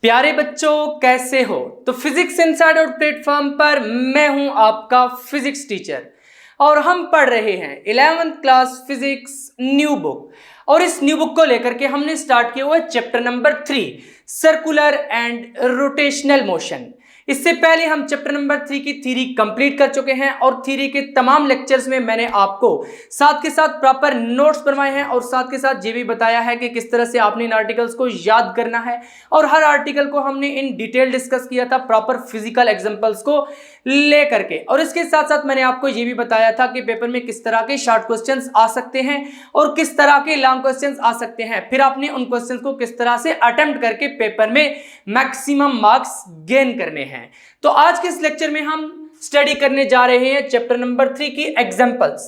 प्यारे बच्चों कैसे हो। तो फिजिक्स इनसाइडर प्लेटफॉर्म पर मैं हूं आपका फिजिक्स टीचर और हम पढ़ रहे हैं 11th class physics new book. और इस न्यू बुक को लेकर के हमने स्टार्ट किया हुआ है chapter number 3 circular and rotational motion. इससे पहले हम चैप्टर नंबर 3 की थ्योरी कंप्लीट कर चुके हैं और थ्योरी के तमाम लेक्चर्स में मैंने आपको साथ के साथ प्रॉपर नोट्स बनवाए हैं और साथ के साथ ये भी बताया है कि किस तरह से आपने इन आर्टिकल्स को याद करना है और हर आर्टिकल को हमने इन डिटेल डिस्कस किया था प्रॉपर फिजिकल एग्जांपल्स को लेकर के। और इसके साथ साथ मैंने आपको ये भी बताया था कि पेपर में किस तरह के शॉर्ट क्वेश्चंस आ सकते हैं और किस तरह के लॉन्ग क्वेश्चंस आ सकते हैं, फिर आपने उन क्वेश्चंस को किस तरह से अटेम्प्ट करके पेपर में मैक्सिमम मार्क्स गेन करने हैं। तो आज के इस लेक्चर में हम स्टडी करने जा रहे हैं चैप्टर नंबर 3 की एग्जांपल्स।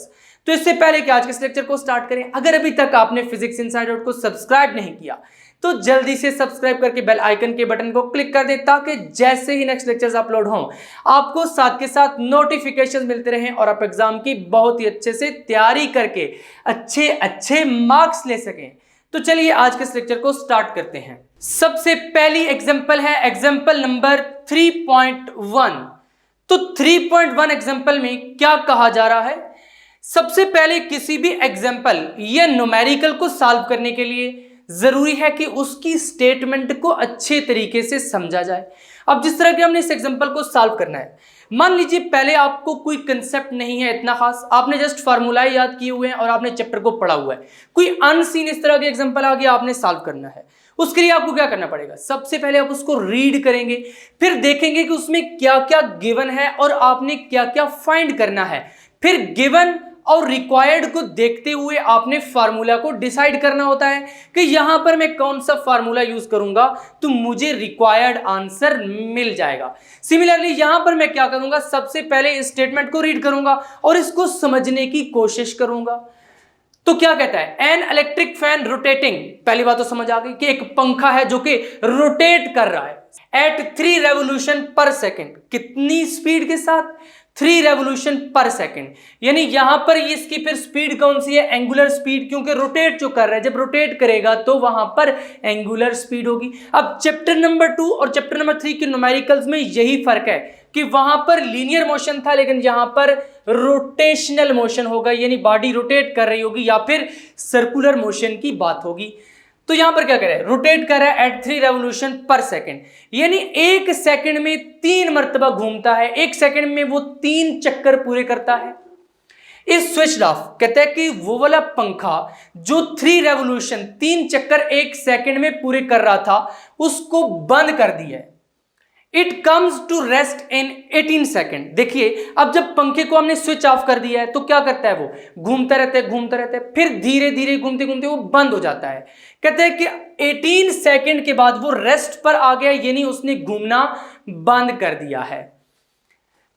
तो इससे पहले कि आज के इस लेक्चर को स्टार्ट करें, अगर अभी तक आपने फिजिक्स इनसाइडर को सब्सक्राइब नहीं किया तो जल्दी से सब्सक्राइब करके बेल आइकन के बटन को क्लिक कर दें ताकि जैसे ही नेक्स्ट लेक्चर्स अपलोड हों आपको साथ के साथ नोटिफिकेशन मिलते रहें और आप एग्जाम की बहुत ही अच्छे से तैयारी करके अच्छे मार्क्स ले सकें। तो चलिए आज के इस लेक्चर को स्टार्ट करते हैं। सबसे पहली एग्जांपल है एग्जांपल नंबर 3.1। तो 3.1 एग्जांपल में क्या कहा जा रहा है, सबसे पहले किसी भी एग्जांपल या न्यूमेरिकल को सॉल्व करने के लिए जरूरी है कि उसकी स्टेटमेंट को अच्छे तरीके से समझा जाए। अब जिस तरह के हमने इस एग्जांपल को सॉल्व करना है, मान लीजिए पहले आपको कोई कंसेप्ट नहीं है इतना खास, आपने जस्ट फार्मूलाए याद किए हुए हैं और आपने चैप्टर को पढ़ा हुआ है, कोई अनसीन इस तरह के एग्जांपल आ गया आपने सॉल्व करना है। उसके लिए आपको क्या करना पड़ेगा, सबसे पहले आप उसको रीड करेंगे, फिर देखेंगे कि उसमें क्या क्या गिवन है और आपने क्या क्या फाइंड करना है, फिर गिवन और रिक्वायर्ड को देखते हुए आपने फार्मूला को डिसाइड करना होता है कि यहां पर मैं कौन सा फार्मूला यूज करूंगा तो मुझे रिक्वायर्ड आंसर मिल जाएगा। सिमिलरली यहां पर मैं क्या करूंगा, सबसे पहले इस स्टेटमेंट को रीड करूंगा और इसको समझने की कोशिश करूंगा। तो क्या कहता है, एन इलेक्ट्रिक फैन रोटेटिंग, पहली बात तो समझ आ गई कि एक पंखा है जो कि रोटेट कर रहा है एट 3 रेवोल्यूशन पर सेकेंड। कितनी स्पीड के साथ, 3 रेवोल्यूशन पर सेकेंड। यानी यहां पर इसकी फिर स्पीड कौन सी है, एंगुलर स्पीड, क्योंकि रोटेट जो कर रहा है जब रोटेट करेगा तो वहां पर एंगुलर स्पीड होगी। अब चैप्टर नंबर 2 और चैप्टर नंबर 3 के न्यूमेरिकल्स में यही फर्क है कि वहां पर लीनियर मोशन था लेकिन यहां पर रोटेशनल मोशन होगा, यानी बॉडी रोटेट कर रही होगी या फिर सर्कुलर मोशन की बात होगी। तो यहां पर क्या कर रहा है, रोटेट कर रहा है एट 3 रेवोल्यूशन पर सेकेंड, यानी 1 सेकंड में 3 मर्तबा घूमता है, 1 सेकंड में वो 3 चक्कर पूरे करता है। इस स्विच ऑफ कहते हैं कि वो वाला पंखा जो 3 रेवोल्यूशन 3 चक्कर 1 सेकंड में पूरे कर रहा था उसको बंद कर दिया है। It comes to rest in 18 second. देखिए अब जब पंखे को हमने स्विच ऑफ कर दिया है तो क्या करता है, वो घूमता रहता है, फिर धीरे धीरे घूमते घूमते वो बंद हो जाता है। कहते हैं कि 18 सेकेंड के बाद वो रेस्ट पर आ गया, यानी उसने घूमना बंद कर दिया है।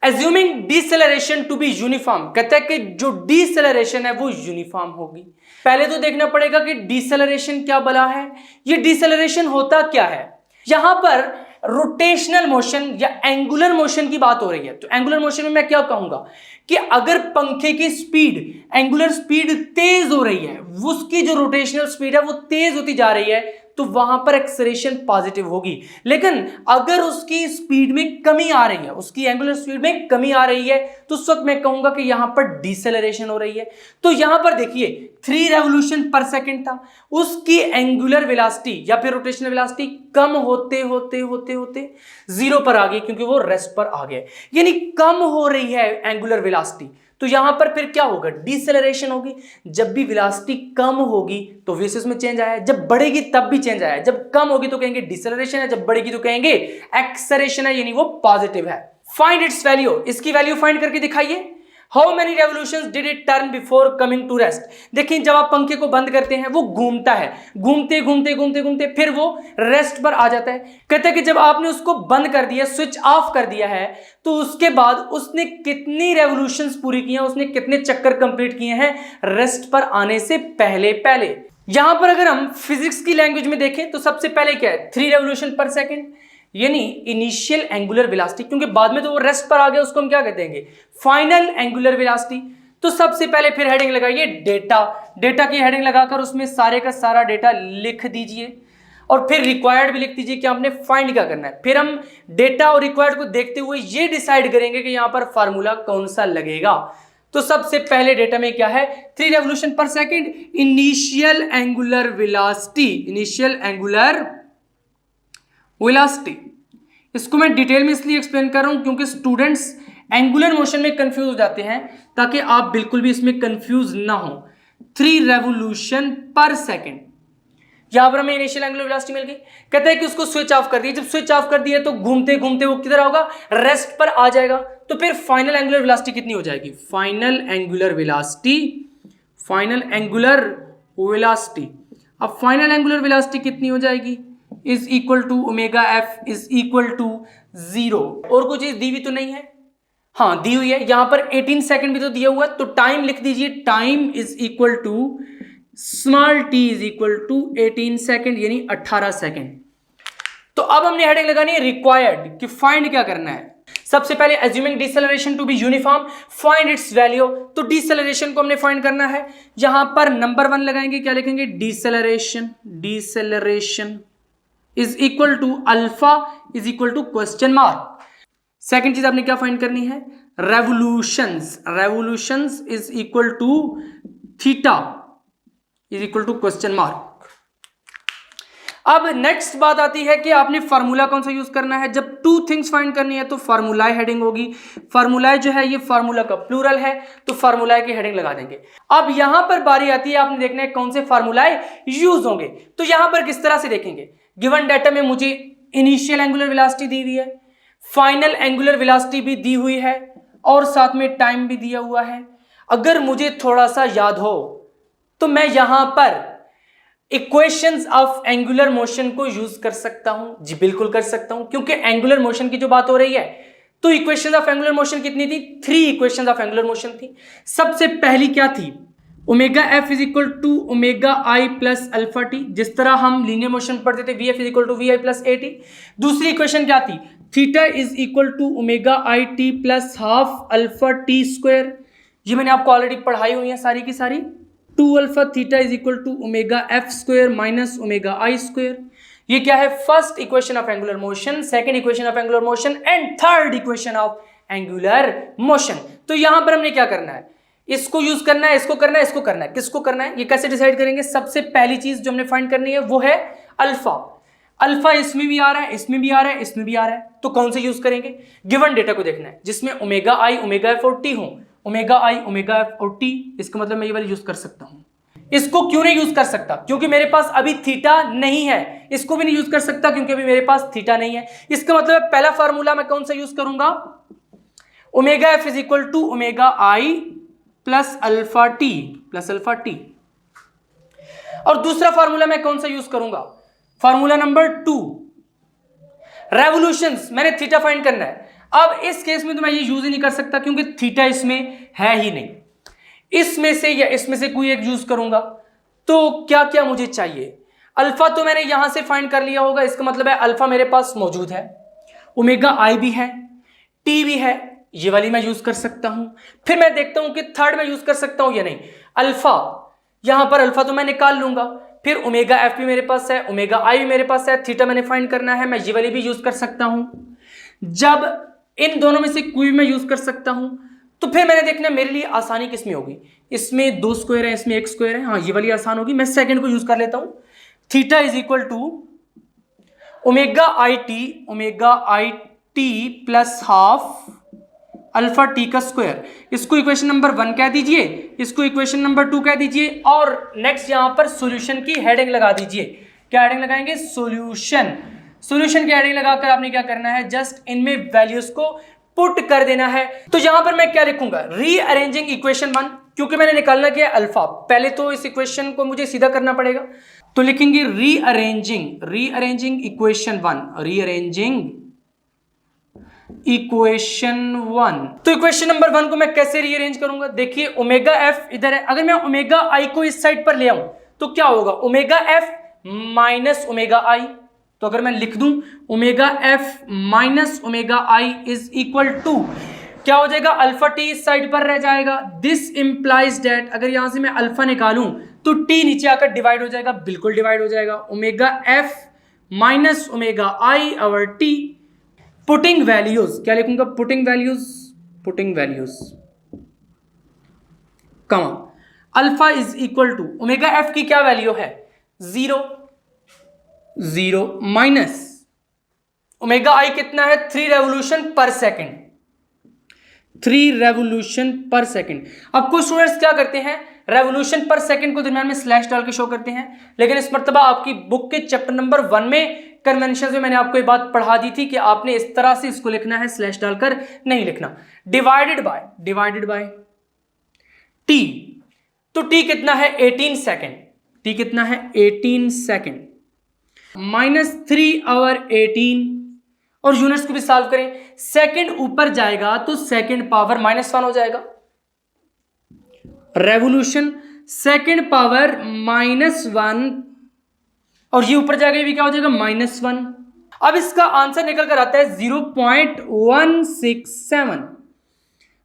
Assuming deceleration to be uniform, कहता है कि जो डिसेलरेशन है वो यूनिफॉर्म होगी। पहले तो देखना पड़ेगा कि डिसेलरेशन क्या बला है, ये डिसेलरेशन होता क्या है। यहां पर रोटेशनल मोशन या एंगुलर मोशन की बात हो रही है। तो एंगुलर मोशन में मैं क्या कहूंगा कि अगर पंखे की स्पीड, एंगुलर स्पीड तेज हो रही है, उसकी जो रोटेशनल स्पीड है वो तेज होती जा रही है तो वहां पर एक्सेलरेशन पॉजिटिव होगी। लेकिन अगर उसकी स्पीड में कमी आ रही है, उसकी एंगुलर स्पीड में कमी आ रही है तो उस वक्त मैं कहूंगा कि यहां पर डिसेलरेशन हो रही है। तो यहां पर देखिए 3 रेवोल्यूशन पर सेकंड था, उसकी एंगुलर वेलोसिटी या फिर रोटेशनल वेलोसिटी कम होते होते होते होते 0 पर आ गई, क्योंकि वो रेस्ट पर आ गया, यानी कम हो रही है एंगुलर वेलोसिटी। तो यहां पर फिर क्या होगा, डिसेलरेशन होगी। जब भी वेलोसिटी कम होगी तो वेलोसिटी में चेंज आया है, जब बढ़ेगी तब भी चेंज आया है। जब कम होगी तो कहेंगे डिसेलरेशन है, जब बढ़ेगी तो कहेंगे एक्सेलरेशन है, यानी वो पॉजिटिव है। फाइंड इट्स वैल्यू, इसकी वैल्यू फाइंड करके दिखाइए। How many revolutions did it turn before coming to rest. देखिए जब आप पंखे को बंद करते हैं वो घूमता है, घूमते घूमते घूमते घूमते फिर वो रेस्ट पर आ जाता है। कहते हैं कि जब आपने उसको बंद कर दिया, स्विच ऑफ कर दिया है, तो उसके बाद उसने कितनी रेवोल्यूशंस पूरी की हैं, उसने कितने चक्कर कंप्लीट किए हैं रेस्ट पर आने से पहले पहले। यहां पर अगर हम फिजिक्स की लैंग्वेज में देखें तो सबसे पहले क्या है, 3 रेवोल्यूशन पर सेकेंड, यानी इनिशियल एंगुलर वेलोसिटी, क्योंकि बाद में तो वो रेस्ट पर आ गया, उसको हम क्या कहते हैं, फाइनल एंगुलर वेलोसिटी। तो सबसे पहले फिर हेडिंग लगाइए डेटा, डेटा की हेडिंग लगाकर उसमें सारे का सारा डेटा लिख दीजिए और फिर रिक्वायर्ड भी लिख दीजिए कि आपने फाइंड क्या करना है। फिर हम डेटा और रिक्वायर्ड को देखते हुए ये डिसाइड करेंगे कि यहां पर फार्मूला कौन सा लगेगा। तो सबसे पहले डेटा में क्या है, 3 रेवोल्यूशन पर second, initial angular velocity, initial angular velocity. इसको मैं डिटेल में इसलिए एक्सप्लेन कर रहा हूं क्योंकि स्टूडेंट्स एंगुलर मोशन में कंफ्यूज हो जाते हैं, ताकि आप बिल्कुल भी इसमें कंफ्यूज ना हो। 3 रेवोल्यूशन पर सेकेंड, यहां पर हमें इनिशियल एंगुलर वेलोसिटी मिल गई। कहते हैं कि उसको स्विच ऑफ कर दिए, जब स्विच ऑफ कर दिए तो घूमते घूमते वो किधर होगा, रेस्ट पर आ जाएगा। तो फिर फाइनल एंगुलर वेलोसिटी कितनी हो जाएगी, final angular velocity, final angular velocity. अब फाइनल एंगुलर वेलोसिटी कितनी हो जाएगी, is equal to omega f is equal to 0। और कुछ चीज दी भी तो नहीं है, हाँ दी हुई है, यहां पर 18 सेकंड भी तो दिया हुआ है, तो टाइम लिख दीजिए, time is equal to small t is equal to 18 second, यानी 18 सेकंड। तो अब हमने हेडिंग लगानी है रिक्वायर्ड, कि फाइंड क्या करना है। सबसे पहले assuming deceleration to be uniform, find its value. तो डिसेलरेशन को हमने फाइंड करना है, यहां पर नंबर 1 लगाएंगे, क्या लिखेंगे, deceleration, deceleration is equal to alpha is equal to question mark. Second चीज आपने क्या फाइंड करनी है, revolutions, revolutions is equal to theta is equal to question mark. अब नेक्स्ट बात आती है कि आपने फार्मूला कौन सा यूज करना है। जब 2 थिंग्स फाइंड करनी है तो फार्मूलाए हेडिंग होगी। फार्मूलाए जो है ये फार्मूला का प्लूरल है, तो फार्मूलाए की हेडिंग लगा देंगे। अब यहां पर बारी आती है, आपने देखना है कौन से फार्मूलाए यूज होंगे। तो यहां पर किस तरह से देखेंगे, गिवन डाटा में मुझे इनिशियल एंगुलर वेलोसिटी दी हुई है, फाइनल एंगुलर वेलोसिटी भी दी हुई है, और साथ में टाइम भी दिया हुआ है। अगर मुझे थोड़ा सा याद हो तो मैं यहां पर इक्वेशंस ऑफ एंगुलर मोशन को यूज कर सकता हूं। जी बिल्कुल कर सकता हूं, क्योंकि एंगुलर मोशन की जो बात हो रही है, तो इक्वेशंस ऑफ एंगुलर मोशन कितनी थी, 3 इक्वेशंस ऑफ एंगुलर मोशन थी। सबसे पहली क्या थी, omega f is equal to omega i plus alpha t, जिस तरह हम लीनियर मोशन पढ़ते थे, v f is equal to v i plus a t. दूसरी इक्वेशन क्या थी, theta is equal to omega i t plus half alpha t square. ये मैंने आपको ऑलरेडी पढ़ाई हुई है सारी की सारी। 2 alpha theta is equal to omega f square minus omega i square. ये क्या है, first equation of angular motion, second equation of angular motion and third equation of angular motion. तो यहां पर हमने क्या करना है, इसको यूज करना है, इसको करना है, इसको करना है। किसको करना है, ये कैसे डिसाइड करेंगे। सबसे पहली चीज जो हमने फाइंड करनी है वो है अल्फा। अल्फा इसमें भी आ रहा है, इसमें भी आ रहा है, इसमें भी आ रहा है, तो कौन से यूज करेंगे, गिवन डेटा को देखना है जिसमें ओमेगा आई ओमेगा एफ और टी हो। ओमेगा आई ओमेगा एफ और टी, इसका मतलब मैं ये वाला यूज कर सकता हूं। इसको क्यों नहीं यूज कर सकता, क्योंकि मेरे पास अभी थीटा नहीं है। इसको भी नहीं यूज कर सकता क्योंकि अभी मेरे पास थीटा नहीं है। इसका मतलब पहला फार्मूला मैं कौन सा यूज करूंगा, omega f is equal to omega i plus alpha t, plus alpha t. और दूसरा फार्मूला मैं कौन सा यूज करूंगा, फार्मूला नंबर 2, रेवोल्यूशंस। मैंने थीटा फाइंड करना है। अब इस केस में तो मैं ये यूज ही नहीं कर सकता क्योंकि थीटा इसमें है ही नहीं। इसमें से या इसमें से कोई एक यूज करूंगा। तो क्या क्या मुझे चाहिए, अल्फा तो मैंने यहां से फाइंड कर लिया होगा, इसका मतलब है अल्फा मेरे पास मौजूद है, ओमेगा आई भी है, टी भी है, ये वाली मैं यूज कर सकता हूं। फिर मैं देखता हूं कि थर्ड में यूज कर सकता हूं या नहीं। अल्फा, यहां पर अल्फा तो मैं निकाल लूंगा, फिर ओमेगा एफ भी मेरे पास है, ओमेगा आई भी मेरे पास है, थीटा मैंने फाइंड करना है, मैं ये वाली भी यूज कर सकता हूं। जब इन दोनों में से कोई भी मैं यूज कर सकता हूं, तो फिर मैंने देखना मेरे लिए आसानी किसमें होगी, इसमें 2 स्क्वायर है, इसमें 1 स्क्वायर है, हाँ ये वाली आसान होगी। मैं सेकंड को यूज कर लेता हूं, theta is equal to omega i t plus half alpha t का स्क्वायर। इसको इक्वेशन नंबर 1 कह दीजिए, इसको इक्वेशन नंबर 2 कह दीजिए, और नेक्स्ट यहां पर सॉल्यूशन की हेडिंग लगा दीजिए। क्या हेडिंग लगाएंगे, सॉल्यूशन। सॉल्यूशन की हेडिंग लगाकर आपने क्या करना है, जस्ट इनमें वैल्यूज को पुट कर देना है। तो यहां पर मैं क्या लिखूंगा, रीअरेंजिंग इक्वेशन 1, क्योंकि मैंने निकालना क्या है अल्फा। पहले तो इस इक्वेशन को मुझे सीधा करना पड़ेगा, तो लिखेंगे रीअरेंजिंग इक्वेशन 1, रीअरेंजिंग इक्वेशन 1। तो इक्वेशन नंबर 1 को मैं कैसे रीअरेंज करूंगा, देखिए ओमेगा एफ इधर है, अगर मैं ओमेगा आई को इस साइड पर ले आऊं तो क्या होगा, omega f minus omega i. तो अगर मैं लिख दूं omega f minus omega i is equal to, क्या हो जाएगा, अल्फा टी इस साइड पर रह जाएगा। दिस इंप्लाइज दैट, अगर यहां से मैं अल्फा निकालूं तो टी नीचे आकर डिवाइड हो जाएगा, बिल्कुल डिवाइड हो जाएगा। Omega f minus omega i over t, putting values, क्या लिखूंगा, putting values comma alpha is equal to omega f की क्या वैल्यू है, 0 माइनस ओमेगा आई कितना है, 3 रेवोल्यूशन पर सेकेंड, 3 रेवोल्यूशन पर सेकेंड। अब कुछ स्टूडेंट्स क्या करते हैं, रेवोल्यूशन पर सेकेंड को दरमियान में स्लैश डाल के शो करते हैं, लेकिन इस मर्तबा आपकी बुक के चैप्टर नंबर 1 में कन्वेंशन में मैंने आपको ये बात पढ़ा दी थी कि आपने इस तरह से इसको लिखना है, स्लैश डालकर नहीं लिखना। डिवाइडेड बाय टी, तो टी कितना है 18 सेकेंड, टी कितना है 18 सेकेंड, माइनस 3 आवर 18, और यूनिट्स को भी सॉल्व करें, सेकंड ऊपर जाएगा तो सेकंड पावर -1 हो जाएगा, रेवोल्यूशन सेकंड पावर -1, और ये ऊपर जाएगा, ये भी क्या हो जाएगा -1। अब इसका आंसर निकल कर आता है 0.167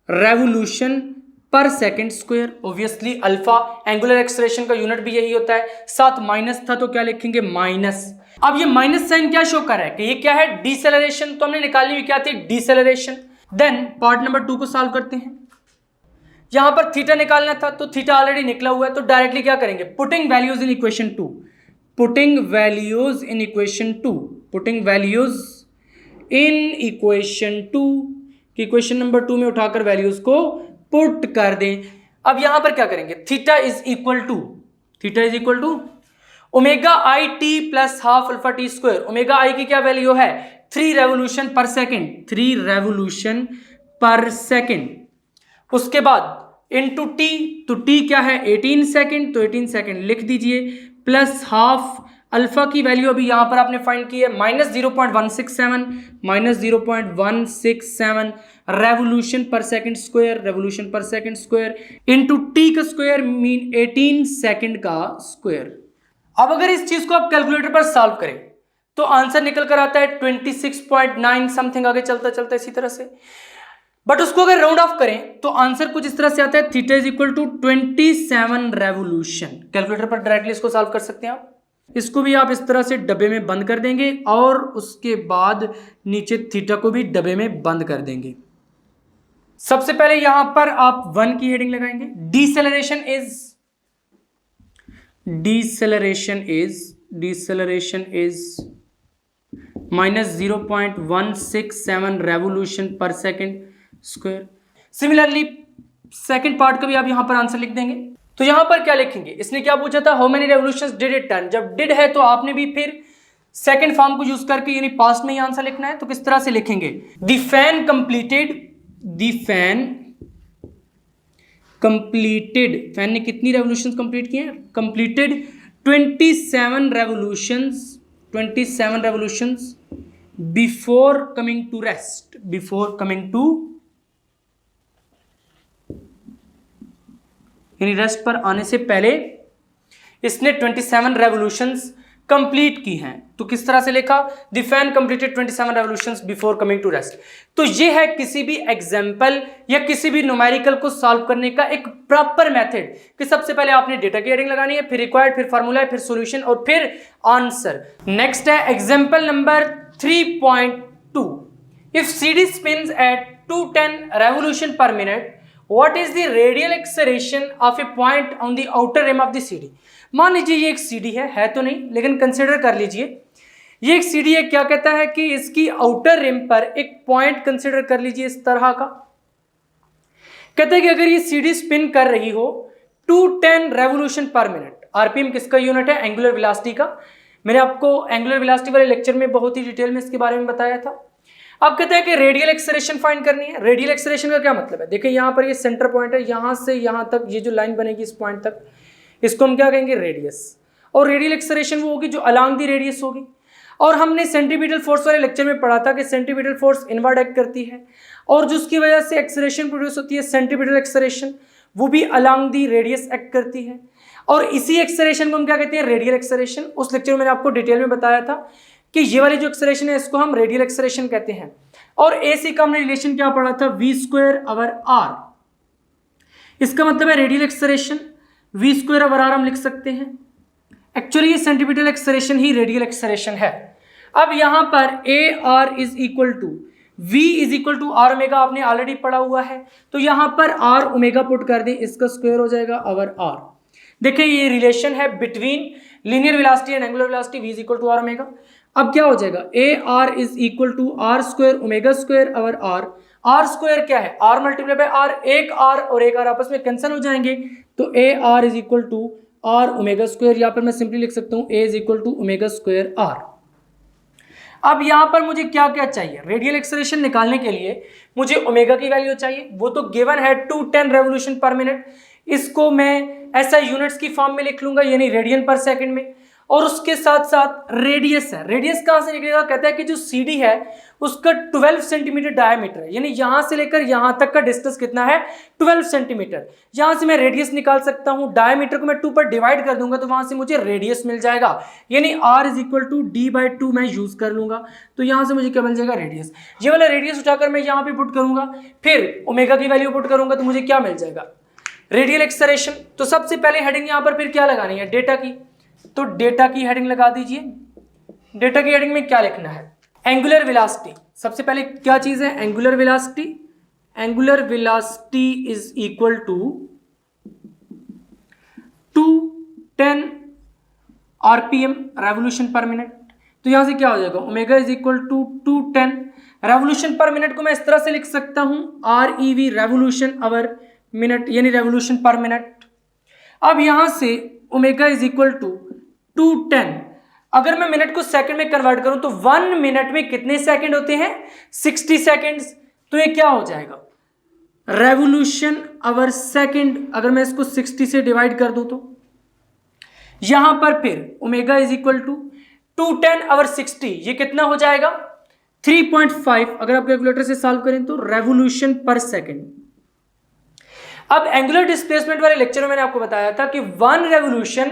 रेवोल्यूशन पर second square. Obviously alpha angular acceleration का यूनिट भी यही होता है, साथ माइनस था तो क्या लिखेंगे, माइनस। अब ये माइनस साइन क्या शो कर रहा है कि ये क्या है, डिसेलरेशन, तो हमने निकालनी हुई क्या थी, डिसेलरेशन। देन पार्ट नंबर 2 को सॉल्व करते हैं। यहां पर थीटा निकालना था, तो थीटा ऑलरेडी निकला हुआ है, तो डायरेक्टली क्या करेंगे, putting values in equation 2, putting values in equation 2, putting values in equation 2 कि इक्वेशन नंबर 2 में उठाकर वैल्यूज को पुट कर दें। अब यहां पर क्या करेंगे, theta is equal to omega i t plus half alpha t square. Omega i की क्या वैल्यू है, 3 रेवोल्यूशन पर सेकेंड, 3 रेवोल्यूशन पर सेकेंड। उसके बाद इनटू टी, तो टी क्या है 18 सेकेंड, तो 18 सेकेंड लिख दीजिए, प्लस हाफ अल्फा की वैल्यू अभी यहां पर आपने फाइंड की है -0.167 रेवोल्यूशन पर सेकंड स्क्वायर इनटू टी का स्क्वायर मीन 18 सेकंड का स्क्वायर। अब अगर इस चीज को आप कैलकुलेटर पर सॉल्व करें तो आंसर निकल कर आता है 26.9 समथिंग, आगे चलता इसी तरह से। बट उसको अगर राउंड ऑफ करें तो आंसर कुछ इस तरह से आता है, theta is equal to 27 revolution. Calculator पर डायरेक्टली इसको सॉल्व कर सकते हैं आप। इसको भी आप इस तरह से डब्बे में बंद कर देंगे और उसके बाद नीचे थीटा को भी डब्बे में बंद कर देंगे। सबसे पहले यहां पर आप 1 की हेडिंग लगाएंगे, डिसेलरेशन इज -0.167 रेवोल्यूशन पर second square. Similarly second part का भी आप यहां पर आंसर लिख देंगे। तो यहां पर क्या लिखेंगे, इसने क्या पूछा था, how many revolutions did it turn. जब डिड है तो आपने भी फिर सेकंड फॉर्म को यूज करके यानी पास्ट में ही आंसर लिखना है। तो किस तरह से लिखेंगे, द फैन कंप्लीटेड, फैन ने कितनी रेवोल्यूशंस कंप्लीट किए हैं, completed 27 revolutions before coming to यानी रेस्ट पर आने से पहले इसने 27 रेवोल्यूशंस कंप्लीट की हैं। तो किस तरह से लिखा, the fan completed 27 revolutions before coming to rest. तो ये है किसी भी एग्जाम्पल या किसी भी न्यूमेरिकल को सॉल्व करने का एक प्रॉपर मेथड कि सबसे पहले आपने डेटा की हेडिंग लगानी है, फिर रिक्वायर्ड, फिर फार्मूला, फिर सॉल्यूशन और फिर आंसर। नेक्स्ट है example number 3.2। If CD spins at 210 revolution per minute, what is the radial acceleration of a point on the outer rim of the CD। मान लीजिए ये एक CD है तो नहीं, लेकिन कंसिडर कर लीजिए ये एक CD है। क्या कहता है कि इसकी आउटर रिम पर एक पॉइंट कंसिडर कर लीजिए इस तरह का। कहते हैं कि अगर ये CD स्पिन कर रही हो 210 रेवोल्यूशन पर मिनट, आरपीएम किसका यूनिट है, एंगुलर वेलोसिटी का। मैंने आपको एंगुलर वेलोसिटी वाले लेक्चर में बहुत ही डिटेल में इसके बारे में बताया था। अब कहते हैं कि रेडियल एक्सेलरेशन फाइंड करनी है। रेडियल एक्सेलरेशन का क्या मतलब है, देखिए यहां पर ये सेंटर पॉइंट है, यहां से यहां तक ये जो लाइन बनेगी इस पॉइंट तक, इसको हम क्या कहेंगे, रेडियस। और रेडियल एक्सेलरेशन वो होगी जो अलोंग दी रेडियस होगी। और हमने सेंट्रीपिटल फोर्स वाले लेक्चर में पढ़ा था कि सेंट्रीपिटल फोर्स इनवर्ड एक्ट करती है और जिसकी वजह से एक्सेलरेशन प्रोड्यूस होती है सेंट्रीपिटल एक्सेलरेशन, वो भी अलोंग दी रेडियस एक्ट करती है। और इसी एक्सेलरेशन को हम क्या कहते हैं, रेडियल एक्सेलरेशन। उस लेक्चर में मैंने आपको डिटेल में बताया था कि ये वाली जो एक्सेलरेशन है इसको हम रेडियल एक्सेलरेशन कहते हैं। और AC का हमने रिलेशन क्या पढ़ा था, v²/r। इसका मतलब है रेडियल एक्सेलरेशन v²/r हम लिख सकते हैं। एक्चुअली ये सेंट्रीपिटल एक्सेलरेशन ही रेडियल एक्सेलरेशन है। अब यहां पर a r is equal to V is equal to r omega आपने ऑलरेडी पढ़ा हुआ है, तो यहां पर आर ओमेगा पुट कर दें, इसका स्क्वायर हो जाएगा अवर आर। देखिए ये रिलेशन है between linear velocity and angular velocity, V is equal to r omega. अब क्या हो जाएगा, a r is equal to r square omega square over r. R square क्या है, आर मल्टीप्लाई बाय आर, एक आर और एक आर आपस में कैंसिल हो जाएंगे, तो a r is equal to r omega square, यहाँ पर मैं सिंपली लिख सकता हूँ a is equal to omega square r. अब यहाँ पर मुझे क्या क्या चाहिए, रेडियल एक्सेलरेशन निकालने के लिए मुझे ओमेगा की वैल्यू चाहिए, वो तो गिवन है 210 रेवोल्यूशन पर मिनट। इसको मैं ऐसा यूनिट्स की फॉर्म में लिख लूंगा, यानी रेडियन पर सेकंड में। और उसके साथ साथ रेडियस है, रेडियस कहाँ से निकलेगा, कहता है कि जो CD है उसका 12 सेंटीमीटर डायमीटर है, यानी यहां से लेकर यहां तक का डिस्टेंस कितना है, 12 सेंटीमीटर। यहां से मैं रेडियस निकाल सकता हूं, डायमीटर को मैं 2 पर डिवाइड कर दूंगा तो वहां से मुझे रेडियस मिल जाएगा, यानी R is equal to D/2 मैं यूज कर लूंगा, तो यहां से मुझे क्या मिल जाएगा, रेडियस। ये वाला रेडियस उठाकर मैं यहां पे पुट करूंगा, फिर ओमेगा की वैल्यू पुट करूंगा तो मुझे क्या मिल जाएगा, रेडियल एक्सेलरेशन। तो सबसे पहले हेडिंग यहां पर फिर क्या लगानी है, डेटा की, तो डेटा की हेडिंग लगा दीजिए। डेटा की हेडिंग में क्या लिखना है, एंगुलर वेलोसिटी। सबसे पहले क्या चीज है, angular velocity. Angular velocity is equal to 210 RPM revolution per minute. तो यहां से क्या हो जाएगा, omega is equal to 210 revolution per minute को मैं इस तरह से लिख सकता हूं, ReV रेवोल्यूशन आवर मिनट, यानी रेवोल्यूशन पर मिनट। अब यहां से ओमेगा इज इक्वल टू 210, अगर मैं मिनट को सेकंड में कन्वर्ट करूं तो 1 मिनट में कितने सेकंड होते हैं, 60 सेकंड्स। तो ये क्या हो जाएगा, रेवोल्यूशन आवर सेकंड। अगर मैं इसको 60 से डिवाइड कर दूं तो यहां पर फिर omega is equal to 210 over 60, ये कितना हो जाएगा 3.5। अगर आप कैलकुलेटर से सॉल्व करें तो रेवोल्यूशन पर सेकंड। अब एंगुलर डिस्प्लेसमेंट वाले लेक्चर में मैंने आपको बताया था कि 1 रेवोल्यूशन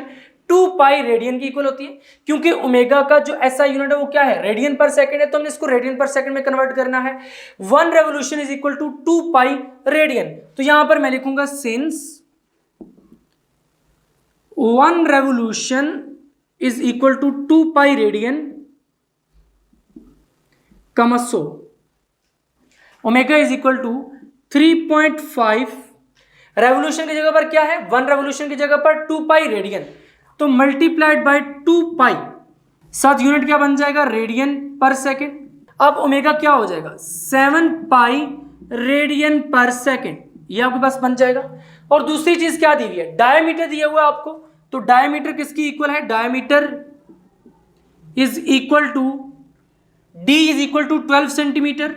2 पाई रेडियन की इक्वल होती है, क्योंकि ओमेगा का जो ऐसा यूनिट है वो क्या है, रेडियन पर सेकंड है, तो हमने इसको रेडियन पर सेकंड में कन्वर्ट करना है। 1 revolution is equal to 2 pi radian. तो यहां पर मैं लिखूंगा since 1 revolution is equal to 2 pi radian, कमसो omega is equal to 3.5। Revolution की जगह पर क्या है, 1 रेवोल्यूशन की जगह पर 2 पाई रेडियन, तो मल्टीप्लाइड बाय 2 पाई, साथ यूनिट क्या बन जाएगा, रेडियन पर सेकंड। अब ओमेगा क्या हो जाएगा, 7 पाई रेडियन पर सेकंड, ये आपके पास बन जाएगा। और दूसरी चीज क्या दी हुई है, डायमीटर दिया हुआ है आपको, तो डायमीटर किसकी इक्वल है, diameter is equal to D is equal to 12 centimetre.